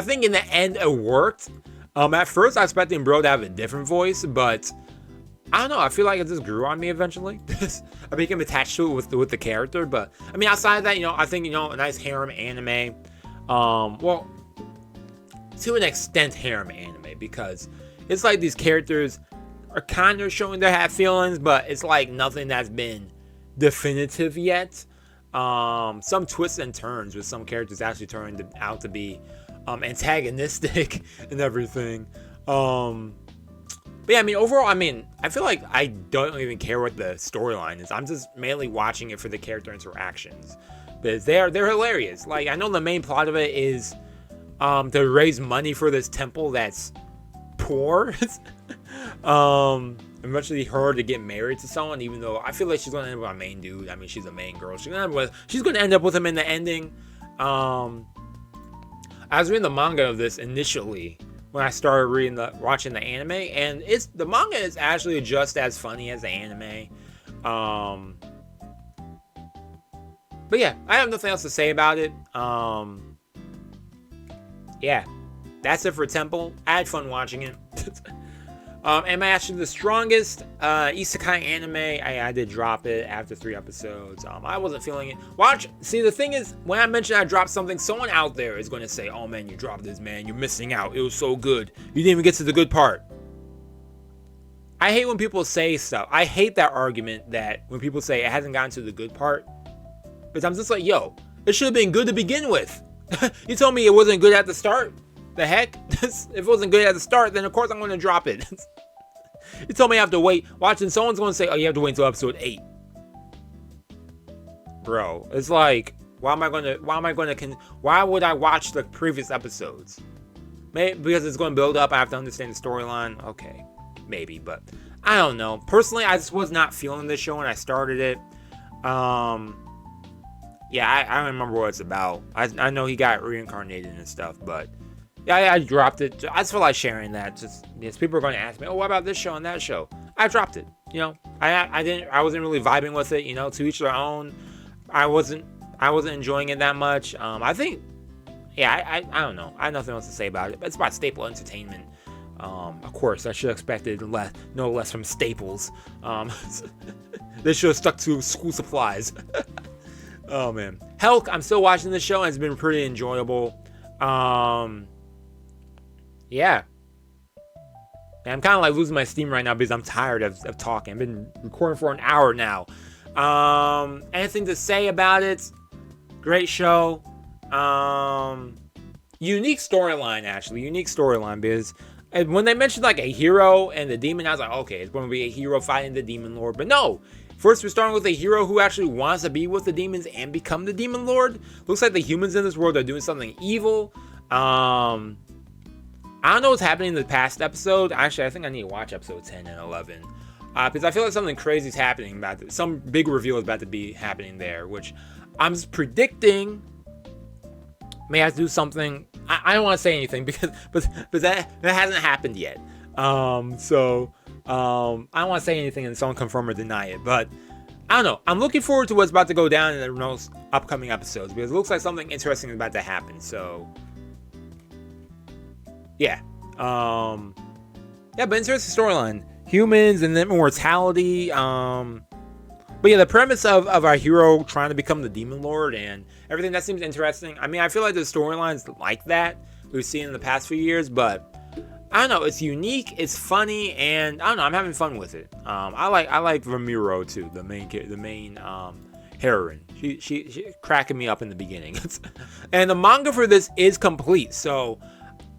think in the end it worked. At first I was expecting bro to have a different voice, but I don't know. I feel like it just grew on me eventually. I became attached to it with the character. But I mean, outside of that, I think a nice harem anime. Well, to an extent, harem anime, because it's like these characters are kind of showing they have feelings, but it's like nothing that's been definitive yet. Some twists and turns with some characters actually turned out to be antagonistic and everything. But yeah, I mean, overall, I feel like I don't even care what the storyline is. I'm just mainly watching it for the character interactions. But they're hilarious. Like, I know the main plot of it is to raise money for this temple that's poor. Eventually her to get married to someone, even though I feel like she's going to end up with a main dude. I mean, she's a main girl. She's going to end up with him in the ending. I was reading the manga of this initially when I started watching the anime, and the manga is actually just as funny as the anime. But yeah, I have nothing else to say about it. Yeah, that's it for Temple. I had fun watching it. Am I actually the strongest isekai anime? I did drop it after 3 episodes. I wasn't feeling it. See, the thing is, when I mention I dropped something, someone out there is going to say, oh man, you dropped this, man. You're missing out. It was so good. You didn't even get to the good part. I hate when people say stuff. I hate that argument that when people say it hasn't gotten to the good part. Because I'm just like, yo, it should have been good to begin with. You told me it wasn't good at the start? The heck? If it wasn't good at the start, then of course I'm going to drop it. You told me I have to wait. Watching, someone's going to say, oh, you have to wait until episode 8. Bro, it's like, why would I watch the previous episodes? Maybe because it's going to build up. I have to understand the storyline. Okay, maybe, but I don't know. Personally, I just was not feeling this show when I started it. Yeah, I don't remember what it's about. I know he got reincarnated and stuff, but yeah, I dropped it. I just feel like sharing that. Just people are going to ask me, oh, what about this show and that show? I dropped it. I wasn't really vibing with it. To each their own. I wasn't enjoying it that much. I think, yeah, I don't know. I have nothing else to say about it. But it's about Staple Entertainment. Of course, I should have expected no less from Staples. They should have stuck to school supplies. Oh man, Helck. I'm still watching this show and it's been pretty enjoyable. Yeah. And I'm kind of like losing my steam right now because I'm tired of talking. I've been recording for an hour now. Anything to say about it? Great show. Unique storyline, actually. Unique storyline, because when they mentioned like a hero and the demon, I was like, okay, it's going to be a hero fighting the demon lord. But no. First, we're starting with a hero who actually wants to be with the demons and become the demon lord. Looks like the humans in this world are doing something evil. I don't know what's happening in the past episode. Actually, I think I need to watch episode 10 and 11. Because I feel like something crazy is happening some big reveal is about to be happening there, which I'm just predicting may have to do something. I don't want to say anything but that hasn't happened yet. I don't want to say anything and someone confirm or deny it, but I don't know. I'm looking forward to what's about to go down in the upcoming episodes because it looks like something interesting is about to happen. So, yeah. But interesting storyline. Humans and then immortality. But yeah, the premise of our hero trying to become the demon lord and everything, that seems interesting. I mean, I feel like the storylines like that we've seen in the past few years, but I don't know, it's unique, it's funny, and I don't know, I'm having fun with it. I like Ramiro too, the main heroine. She cracking me up in the beginning. And the manga for this is complete, so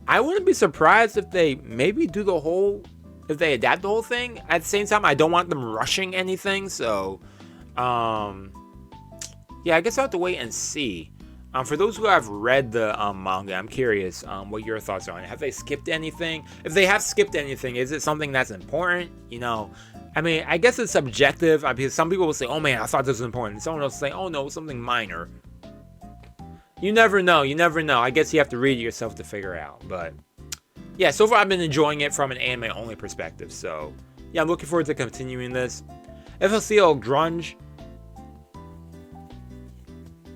I wouldn't be surprised if they maybe do the whole, if they adapt the whole thing. At the same time, I don't want them rushing anything, so yeah, I guess I'll have to wait and see. For those who have read the manga, I'm curious what your thoughts are on it. Have they skipped anything? If they have skipped anything, is it something that's important? You know, I mean, I guess it's subjective, because some people will say, oh man, I thought this was important. And someone else will say, oh no, something minor. You never know. You never know. I guess you have to read it yourself to figure out. But yeah, so far I've been enjoying it from an anime-only perspective. So yeah, I'm looking forward to continuing this. FLCL Grunge.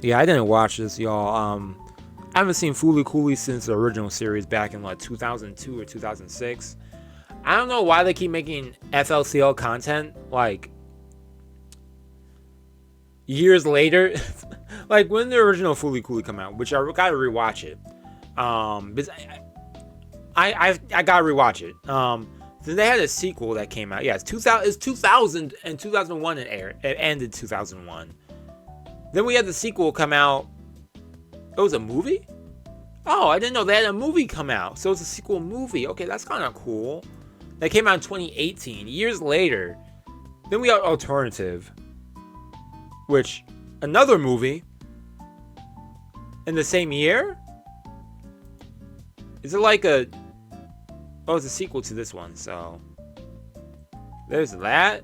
Yeah, I didn't watch this, y'all. I haven't seen Fooly Cooly since the original series back in like 2002 or 2006. I don't know why they keep making FLCL content like years later. Like when the original Fooly Cooly come out, which I gotta rewatch it. Because I gotta rewatch it. Then they had a sequel that came out. Yeah, it's 2000 and 2001 it ended 2001. Then we had the sequel come out. It was a movie? Oh, I didn't know they had a movie come out. So it's a sequel movie. Okay, that's kind of cool. That came out in 2018, years later. Then we got Alternative, which, another movie in the same year? Is it like a... Oh, it's a sequel to this one, so... There's that.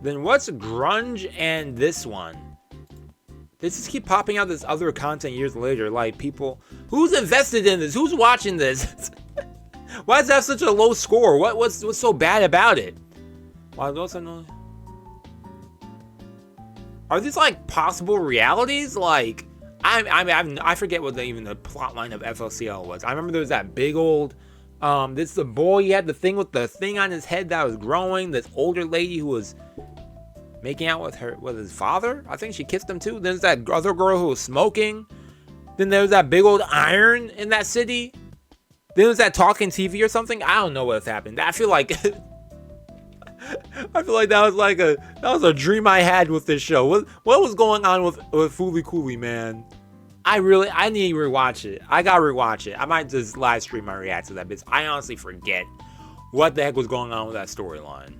Then what's Grunge and this one? They just keep popping out this other content years later. Like people, who's invested in this? Who's watching this? Why does it have such a low score? What's so bad about it? Why those are these like possible realities? Like I forget what even the plot line of FLCL was. I remember there was that big old this the boy, he had the thing with the thing on his head that was growing. This older lady who was making out with his father. I think she kissed him too. Then there's that other girl who was smoking. Then there was that big old iron in that city. Then there's that talking TV or something. I don't know what's happened. I feel like that was a dream I had with this show. What was going on with Fooly Cooly, man? I need to rewatch it. I gotta rewatch it. I might just live stream my react to that because I honestly forget what the heck was going on with that storyline.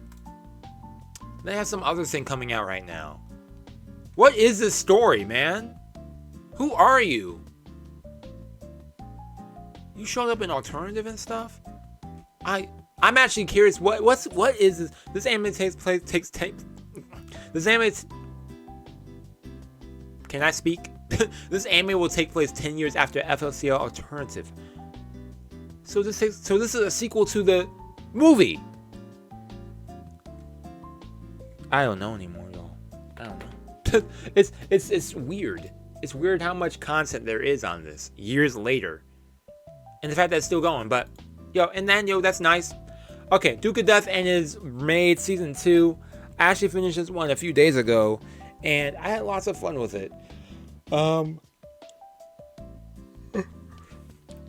They have some other thing coming out right now. What is this story, man? Who are you? You showed up in Alternative and stuff? I'm actually curious. What is this? This anime This anime. Can I speak? This anime will take place 10 years after FLCL Alternative. So this is a sequel to the movie. I don't know anymore, y'all. I don't know. It's weird. It's weird how much content there is on this years later, and the fact that it's still going. But that's nice. Okay, Duke of Death and his Maid season 2. I actually finished this one a few days ago, and I had lots of fun with it. More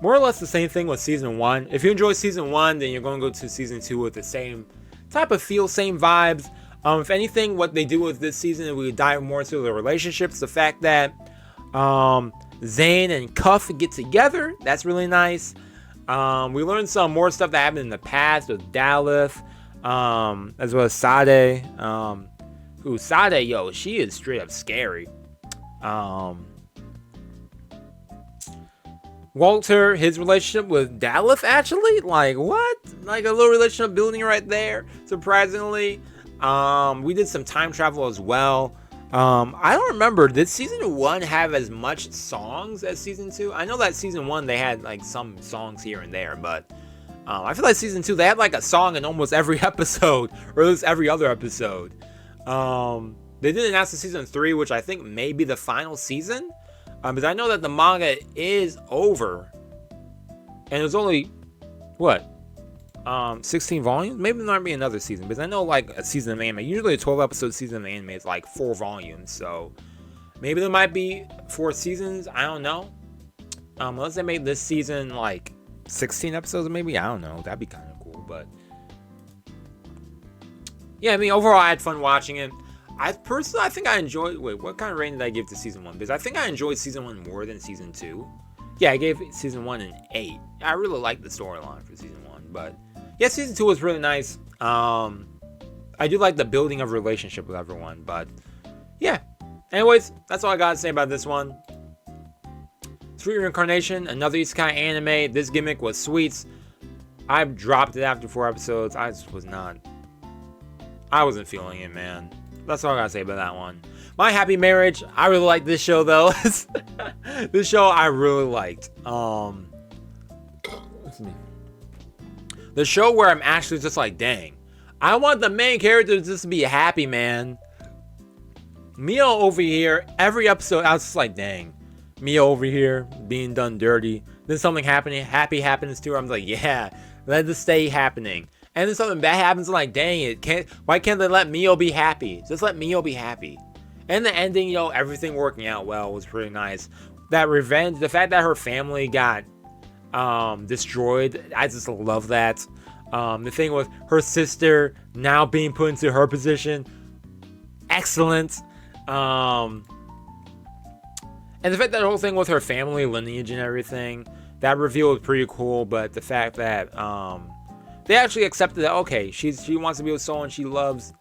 or less the same thing with season 1. If you enjoy season 1, then you're going to go to season 2 with the same type of feel, same vibes. If anything, what they do with this season, we dive more into the relationships. The fact that Zane and Cuff get together, that's really nice. We learned some more stuff that happened in the past with Daleth, as well as Sade. Sade, yo, she is straight up scary. Walter, his relationship with Daleth, actually, like what? Like a little relationship building right there, surprisingly. We did some time travel as well. I don't remember, did season 1 have as much songs as season 2? I know that season 1 they had like some songs here and there, but I feel like season 2 they had like a song in almost every episode, or at least every other episode. They did announce the season 3, which I think may be the final season, because I know that the manga is over, and it was only 16 volumes? Maybe there might be another season, because I know like a season of anime, usually a 12 episode season of anime is like 4 volumes, so maybe there might be 4 seasons, I don't know. Unless they made this season like 16 episodes maybe. I don't know. That'd be kind of cool. But yeah, I mean, overall, I had fun watching it. I think I enjoyed. Wait, what kind of rating did I give to season 1? Because I think I enjoyed season 1 more than season 2. Yeah, I gave season 1 an 8. I really liked the storyline for season 1, but yeah, season 2 was really nice. I do like the building of relationship with everyone, but yeah. Anyways, that's all I gotta say about this one. Sweet Reincarnation, another isekai anime. This gimmick was sweet. I dropped it after 4 episodes. I wasn't feeling it, man. That's all I gotta say about that one. My Happy Marriage. I really like this show, though. This show I really liked. The show where I'm actually just like, dang, I want the main character just to be happy, man. Mio over here, every episode, I was just like, dang. Mio over here being done dirty. Then something happy happens to her. I'm like, yeah, let it stay happening. And then something bad happens, I'm like, dang it, why can't they let Mio be happy? Just let Mio be happy. And the ending, you know, everything working out well was pretty nice. That revenge, the fact that her family got destroyed, I just love that. The thing with her sister now being put into her position, excellent. And the fact that the whole thing with her family lineage and everything, that reveal was pretty cool. But the fact that they actually accepted that, okay, she wants to be with someone she loves,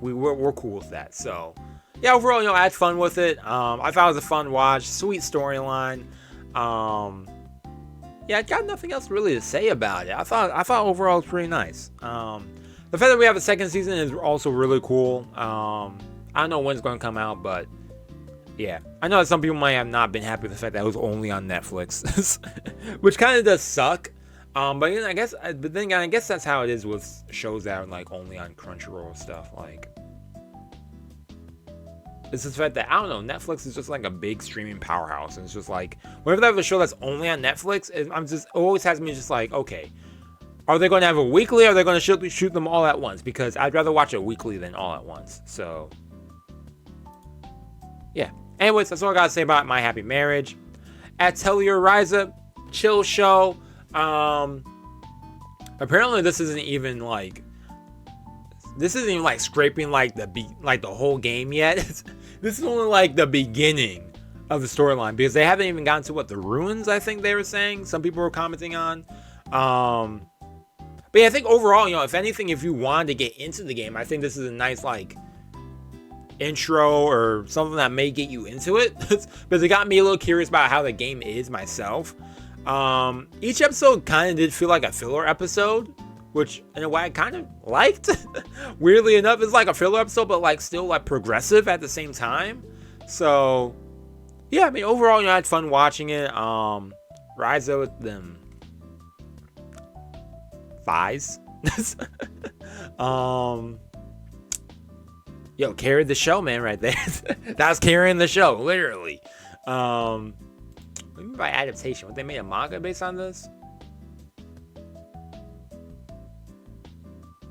we're cool with that. So yeah, overall, you know, I had fun with it. I thought it was a fun watch, sweet storyline. Yeah, I got nothing else really to say about it. I thought overall it was pretty nice. The fact that we have a second season is also really cool. I don't know when it's going to come out, but yeah, I know that some people might have not been happy with the fact that it was only on Netflix, which kind of does suck. But you know, I guess that's how it is with shows that are like only on Crunchyroll stuff. Like, it's just the fact that, I don't know, Netflix is just like a big streaming powerhouse, and it's just like whenever they have a show that's only on Netflix, it always has me just like, okay, are they going to have a weekly, or are they going to shoot them all at once? Because I'd rather watch it weekly than all at once. So yeah. Anyways, that's all I gotta say about My Happy Marriage. Atelier Ryza, chill show. Apparently this isn't even like scraping like the whole game yet. This is only like the beginning of the storyline, because they haven't even gotten to what the ruins, I think they were saying, some people were commenting on. But yeah, I think overall, you know, if anything, if you wanted to get into the game, I think this is a nice like intro or something that may get you into it, because it got me a little curious about how the game is myself. Each episode kind of did feel like a filler episode, which in a way I kind of liked. Weirdly enough, it's like a filler episode, but like still like progressive at the same time. So yeah, I mean, overall, you know, I had fun watching it. Ryza with them thighs. Yo, carried the show, man, right there. That was carrying the show, literally. What do you mean by adaptation? What, they made a manga based on this?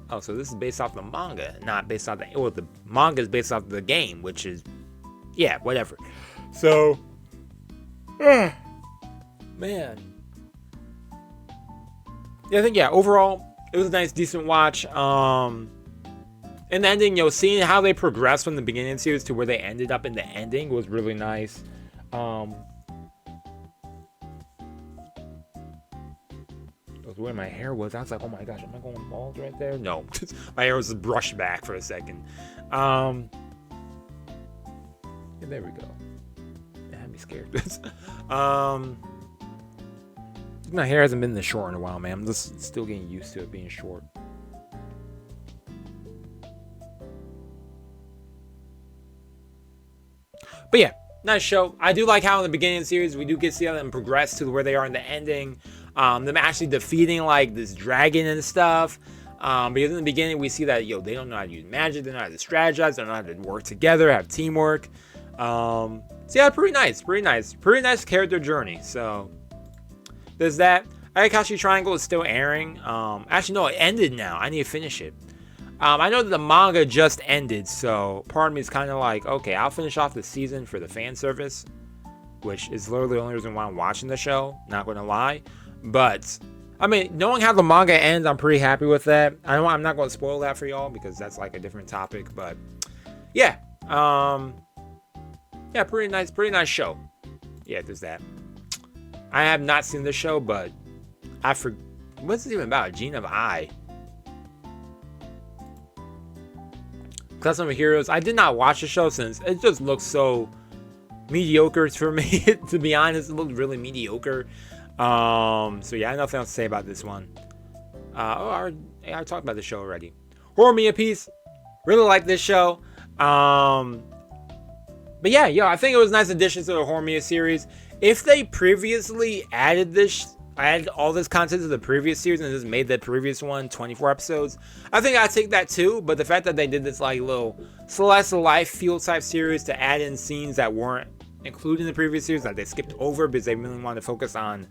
Oh, so this is based off the manga, not based off the... Well, the manga is based off the game, which is... Yeah, whatever. So... man. Yeah, I think, yeah, overall, it was a nice, decent watch. And the ending, you know, seeing how they progressed from the beginning of the series to where they ended up in the ending was really nice. I was where my hair was. I was like, oh my gosh, am I going bald right there? No. My hair was brushed back for a second. Yeah, there we go. That had me scared. My hair hasn't been this short in a while, man. I'm just still getting used to it being short. But yeah, nice show. I do like how in the beginning of the series we do get to see them progress to where they are in the ending. Them actually defeating like this dragon and stuff. Because in the beginning we see that, yo, they don't know how to use magic, they don't know how to strategize, they don't know how to work together, have teamwork. So yeah, pretty nice character journey. So there's that. Ayakashi Triangle is still airing. Actually no, it ended now. I need to finish it. I know that the manga just ended, so part of me is kind of like, okay, I'll finish off the season for the fan service, which is literally the only reason why I'm watching the show, not going to lie. But I mean, knowing how the manga ends, I'm pretty happy with that. I'm not going to spoil that for y'all because that's like a different topic. But yeah, yeah, pretty nice show. Yeah, there's that. I have not seen the show, but what's it even about? Gene of I. Class of Heroes. I did not watch the show since it just looks so mediocre for me. To be honest, it looked really mediocre. So yeah, I have nothing else to say about this one. I talked about the show already. Horimiya Piece. Really like this show. But yeah, I think it was a nice addition to the Horimiya series. If they previously added all this content to the previous series and just made the previous one 24 episodes, I think I'd take that too. But the fact that they did this like little slice of life field type series to add in scenes that weren't included in the previous series, that they skipped over because they really wanted to focus on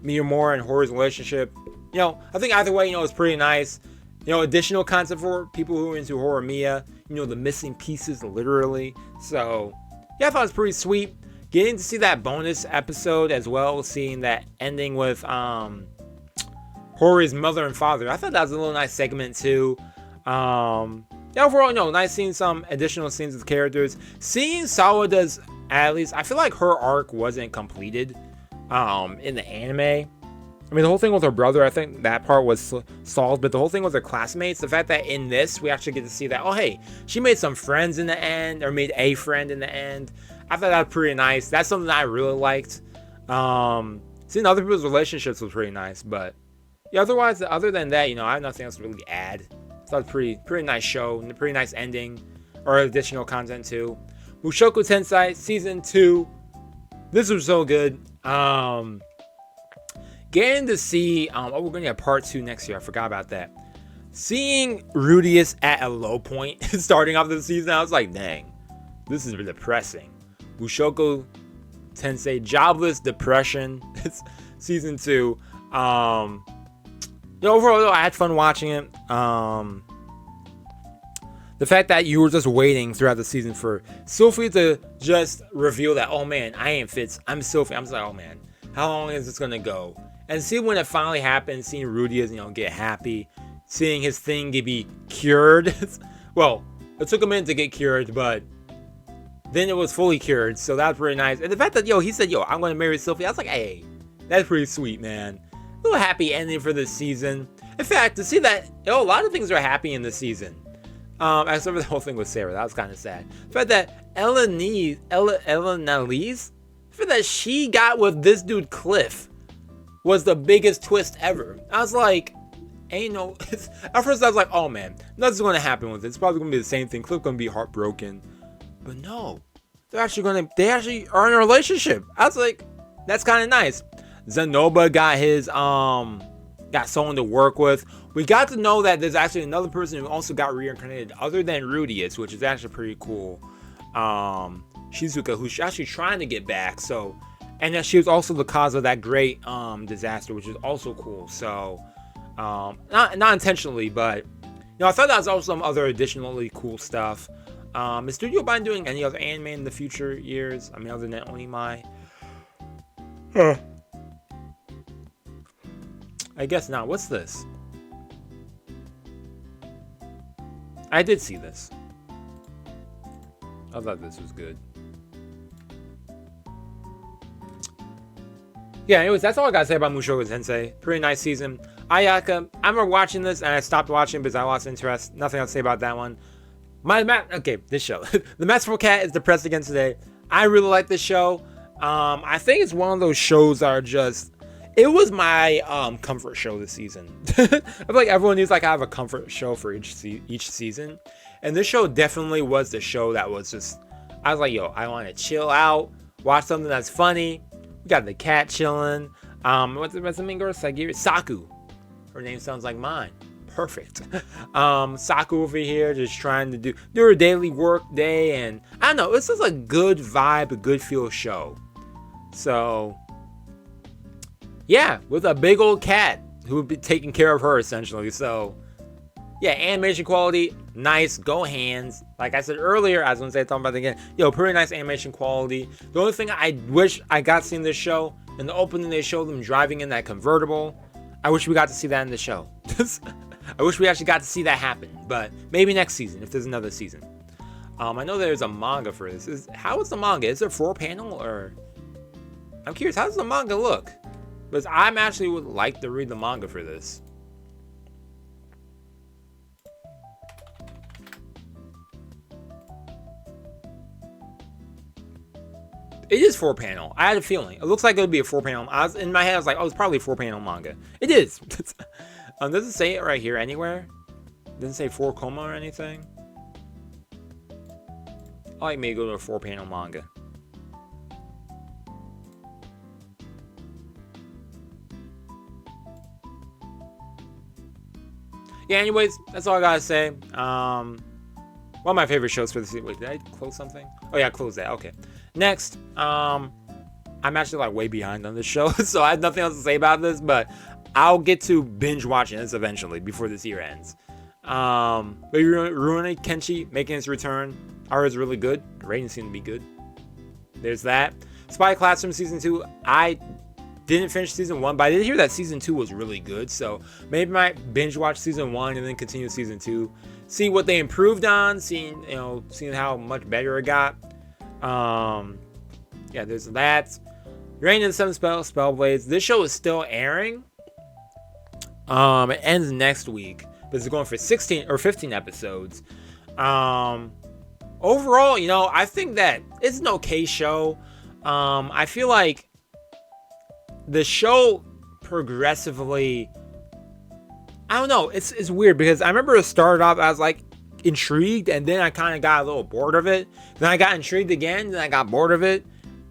Miyamura and Horu's relationship, I think either way, it's pretty nice. Additional content for people who are into Horimiya, the missing pieces, literally. So yeah, I thought it was pretty sweet. Getting to see that bonus episode as well, seeing that ending with Hori's mother and father. I thought that was a little nice segment too. Overall, nice seeing some additional scenes with characters. Seeing Sawada's, at least, I feel like her arc wasn't completed in the anime. I mean, the whole thing with her brother, I think that part was solved, but the whole thing with her classmates, the fact that in this, we actually get to see that, oh, hey, she made some friends in the end, or made a friend in the end. I thought that was pretty nice. That's something that I really liked. Seeing other people's relationships was pretty nice, but yeah, otherwise, other than that, I have nothing else to really add. I thought it was pretty nice show, and a pretty nice ending, or additional content too. Mushoku Tensei Season 2. This was so good. Getting to see, we're going to get part 2 next year. I forgot about that. Seeing Rudeus at a low point starting off the season, I was like, dang, this is depressing. Mushoku Tensei Jobless Depression. It's Season 2. Overall, though, I had fun watching it. The fact that you were just waiting throughout the season for Sophie to just reveal that, oh man, I ain't Fitz, I'm Sophie. I'm just like, oh man, how long is this gonna go? And see when it finally happened, seeing Rudeus, get happy, seeing his thing be cured. Well, it took a minute to get cured, but then it was fully cured, so that was pretty nice. And the fact that, he said, I'm gonna marry Sophie, I was like, hey, that's pretty sweet, man. A little happy ending for this season. In fact, to see that, a lot of things are happy in this season. Except for the whole thing with Sarah, that was kind of sad. The fact that Elenise, for that she got with this dude Cliff, was the biggest twist ever. I was like, at first I was like, oh man, nothing's gonna happen with it. It's probably gonna be the same thing. Cliff gonna be heartbroken, but no, they actually are in a relationship. I was like, that's kind of nice. Zenoba got his got someone to work with. We got to know that there's actually another person who also got reincarnated other than Rudeus, which is actually pretty cool. Shizuka, who's actually trying to get back. So, and that she was also the cause of that great disaster, which is also cool. So, not intentionally, but I thought that was also some other additionally cool stuff. Is Studio Bind doing any other anime in the future years? I mean, other than only my. I guess not. What's this? I did see this. I thought this was good. Yeah, anyways, that's all I gotta say about Mushoku Tensei. Pretty nice season. Ayaka, I remember watching this and I stopped watching because I lost interest. Nothing else to say about that one. This show. The Masterful Cat is depressed again today. I really like this show. I think it's one of those shows that are just... It was my comfort show this season. I feel like everyone needs to have a comfort show for each season. And this show definitely was the show that was just... I was like, I want to chill out, watch something that's funny. We got the cat chilling. What's the main girl? Saku. Her name sounds like mine. Perfect. Saku over here just trying to do her daily work day. And I don't know. It's just a good vibe, a good feel show. So... yeah, with a big old cat who would be taking care of her essentially. So, yeah, animation quality, nice, go hands. Like I said earlier, talking about it again. Pretty nice animation quality. The only thing I wish I got seen this show, In the opening, they showed them driving in that convertible. I wish we got to see that in the show. I wish we actually got to see that happen, but maybe next season if there's another season. I know there's a manga for this. How is the manga? Is it 4-panel or? I'm curious. How does the manga look? Because I actually would like to read the manga for this. It is 4-panel. I had a feeling. It looks like it would be a 4-panel. In my head, I was like, oh, it's probably a 4-panel manga. It is. Does it say it right here anywhere? Doesn't say 4-koma or anything. I like me to go to a 4-panel manga. Yeah, anyways, that's all I gotta say. One of my favorite shows for this. Wait, did I close something? Oh yeah, close that. Okay. Next, I'm actually like way behind on this show, so I have nothing else to say about this, but I'll get to binge watching this eventually before this year ends. But Rurouni Kenshi making its return. Art is really good. The ratings seem to be good. There's that. Spy Classroom Season 2. I didn't finish Season 1, but I did hear that Season 2 was really good. So maybe I might binge watch Season 1 and then continue Season 2. See what they improved on. Seeing how much better it got. Yeah, there's that. Reign of the Seven Spellblades. This show is still airing. It ends next week. But it's going for 16 or 15 episodes. Overall, I think that it's an okay show. I feel like the show progressively, I don't know, it's weird because I remember it started off, I was like intrigued, and then I kind of got a little bored of it. Then I got intrigued again, then I got bored of it.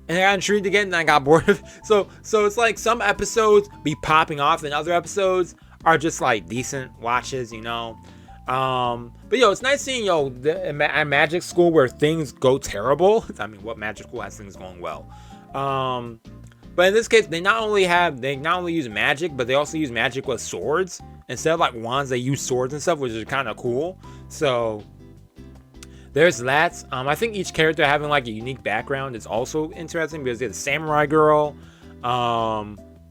And I got intrigued again, then I got bored of it. So it's like some episodes be popping off, and other episodes are just like decent watches, But it's nice seeing at magic school where things go terrible. I mean, what magic school has things going well? But in this case, they not only use magic, but they also use magic with swords instead of like wands. They use swords and stuff, which is kind of cool. So there's that. I think each character having like a unique background is also interesting because there's a samurai girl,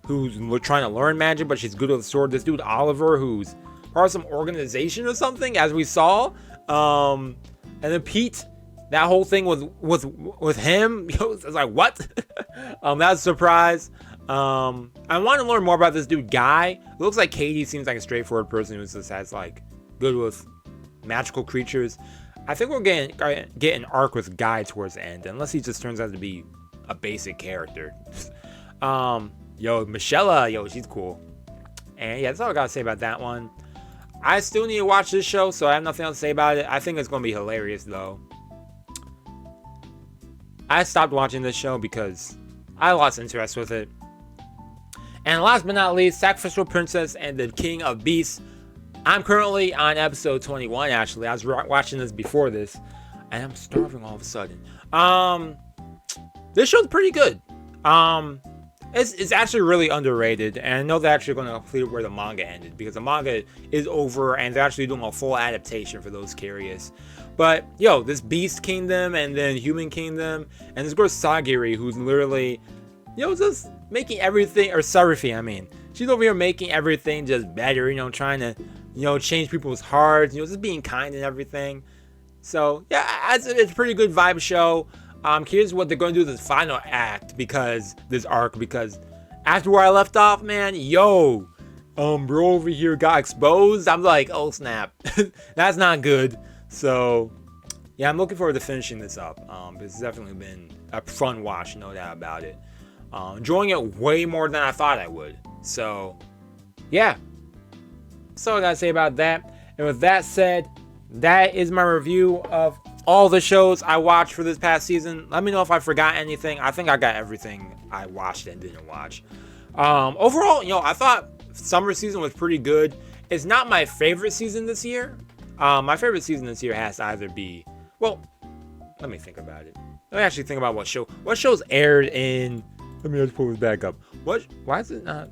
who's trying to learn magic, but she's good with a sword. This dude Oliver, who's part of some organization or something, as we saw. And then Pete, that whole thing with him, I was like, what? That's a surprise. I want to learn more about this dude Guy. It looks like Katie seems like a straightforward person who just has like good with magical creatures. I think we're get an arc with Guy towards the end, unless he just turns out to be a basic character. Michelle, she's cool. And yeah, that's all I gotta say about that one. I still need to watch this show, so I have nothing else to say about it. I think it's gonna be hilarious though. I stopped watching this show because I lost interest with it. And last but not least, Sacrificial Princess and the King of Beasts. I'm currently on episode 21, actually. I was watching this before this, and I'm starving all of a sudden. This show's pretty good. It's actually really underrated, and I know they're actually going to complete where the manga ended, because the manga is over, and they're actually doing a full adaptation for those curious. But, this Beast Kingdom, and then Human Kingdom, and this girl Sagiri, who's literally, just making everything, or Sarafi, I mean. She's over here making everything just better, trying to, change people's hearts, just being kind and everything. So, yeah, it's a pretty good vibe show. I'm curious what they're going to do with this final act, because after where I left off, man, bro over here got exposed. I'm like, oh snap, that's not good. So, yeah, I'm looking forward to finishing this up. It's definitely been a fun watch, no doubt about it. Enjoying it way more than I thought I would. So, yeah, that's all I gotta say about that. And with that said, that is my review of all the shows I watched for this past season. Let me know if I forgot anything. I think I got everything I watched and didn't watch. Overall, I thought summer season was pretty good. It's not my favorite season this year. My favorite season this year has to either be, well, let me think about it. Let me actually think about what shows aired in, let me just pull this back up. Why is it not?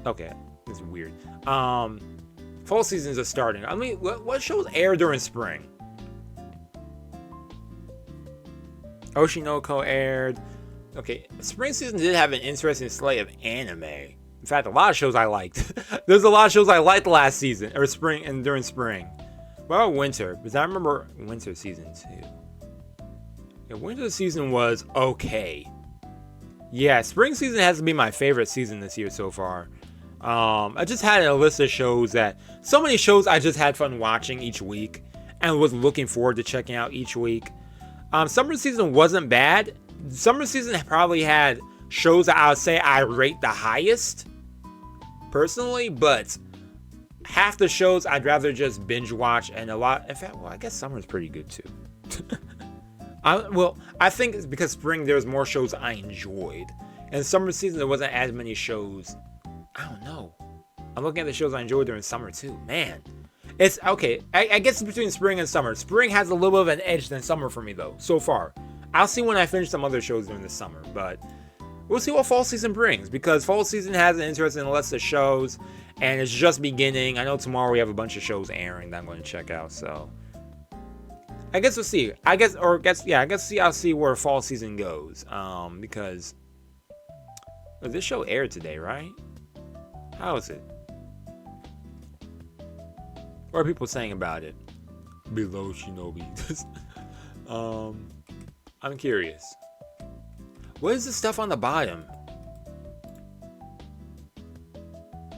Okay, it's weird. Fall seasons are starting. I mean, what shows air during spring? Oshinoko aired. Okay, spring season did have an interesting slate of anime. In fact, a lot of shows I liked. There's a lot of shows I liked last season, or spring, and during spring. Well, winter, because I remember winter season 2. Yeah, winter season was okay. Yeah, spring season has to be my favorite season this year so far. I just had a list of shows that, so many shows I just had fun watching each week, and was looking forward to checking out each week. Summer season wasn't bad. Summer season probably had shows that I would say I rate the highest, personally, but half the shows I'd rather just binge watch, and a lot, in fact, well, I guess summer's pretty good too. I think it's because spring there was more shows I enjoyed, and summer season there wasn't as many shows. I don't know. I'm looking at the shows I enjoyed during summer too. Man, it's okay. I guess it's between spring and summer. Spring has a little bit of an edge than summer for me though, so far. I'll see when I finish some other shows during the summer, but we'll see what fall season brings, because fall season has an interesting list of shows, and it's just beginning. I know tomorrow we have a bunch of shows airing that I'm going to check out, so I guess we'll see. I'll see where fall season goes, because this show aired today, right? How is it? What are people saying about it? Below Shinobi. I'm curious. What is this stuff on the bottom?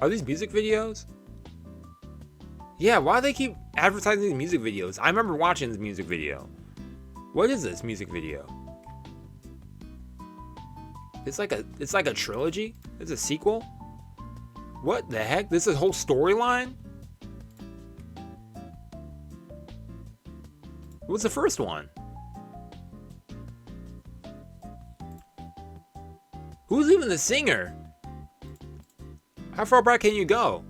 Are these music videos? Yeah, why do they keep advertising these music videos? I remember watching this music video. What is this music video? It's like a trilogy? It's a sequel? What the heck? This is a whole storyline? What's the first one? Who's even the singer? How far back can you go?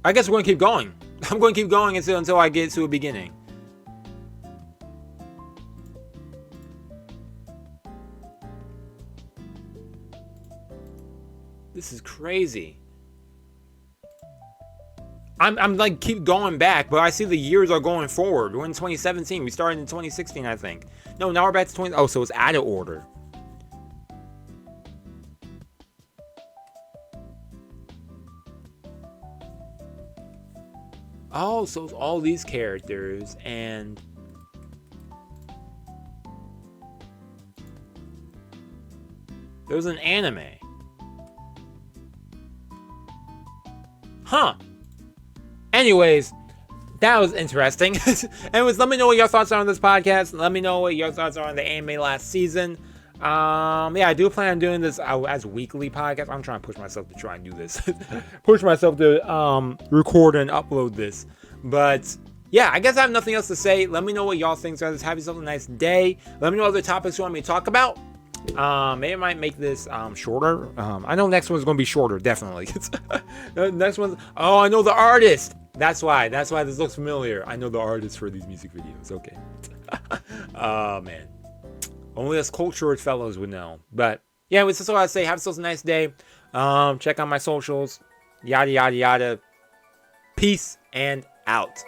I guess we're going to keep going. I'm going to keep going until I get to a beginning. This is crazy. I'm like keep going back, but I see the years are going forward. We're in 2017. We started in 2016, I think. No, now we're back to 20. Oh, so it's out of order. Oh, so it's all these characters, and there's an anime. Huh. Anyways, that was interesting. Anyways, let me know what your thoughts are on this podcast. Let me know what your thoughts are on the anime last season. Yeah, I do plan on doing this as weekly podcast. I'm trying to push myself to try and do this. Push myself to record and upload this. But yeah, I guess I have nothing else to say. Let me know what y'all think. So have yourself a nice day. Let me know other topics you want me to talk about. Maybe I might make this shorter. I know next one's gonna be shorter, definitely. The next one. Oh, I know the artist. That's why this looks familiar. I know the artist for these music videos. Okay. Oh man. Only us cultured fellows would know. But yeah, that's all I say. Have yourselves a nice day. Check out my socials. Yada yada yada. Peace and out.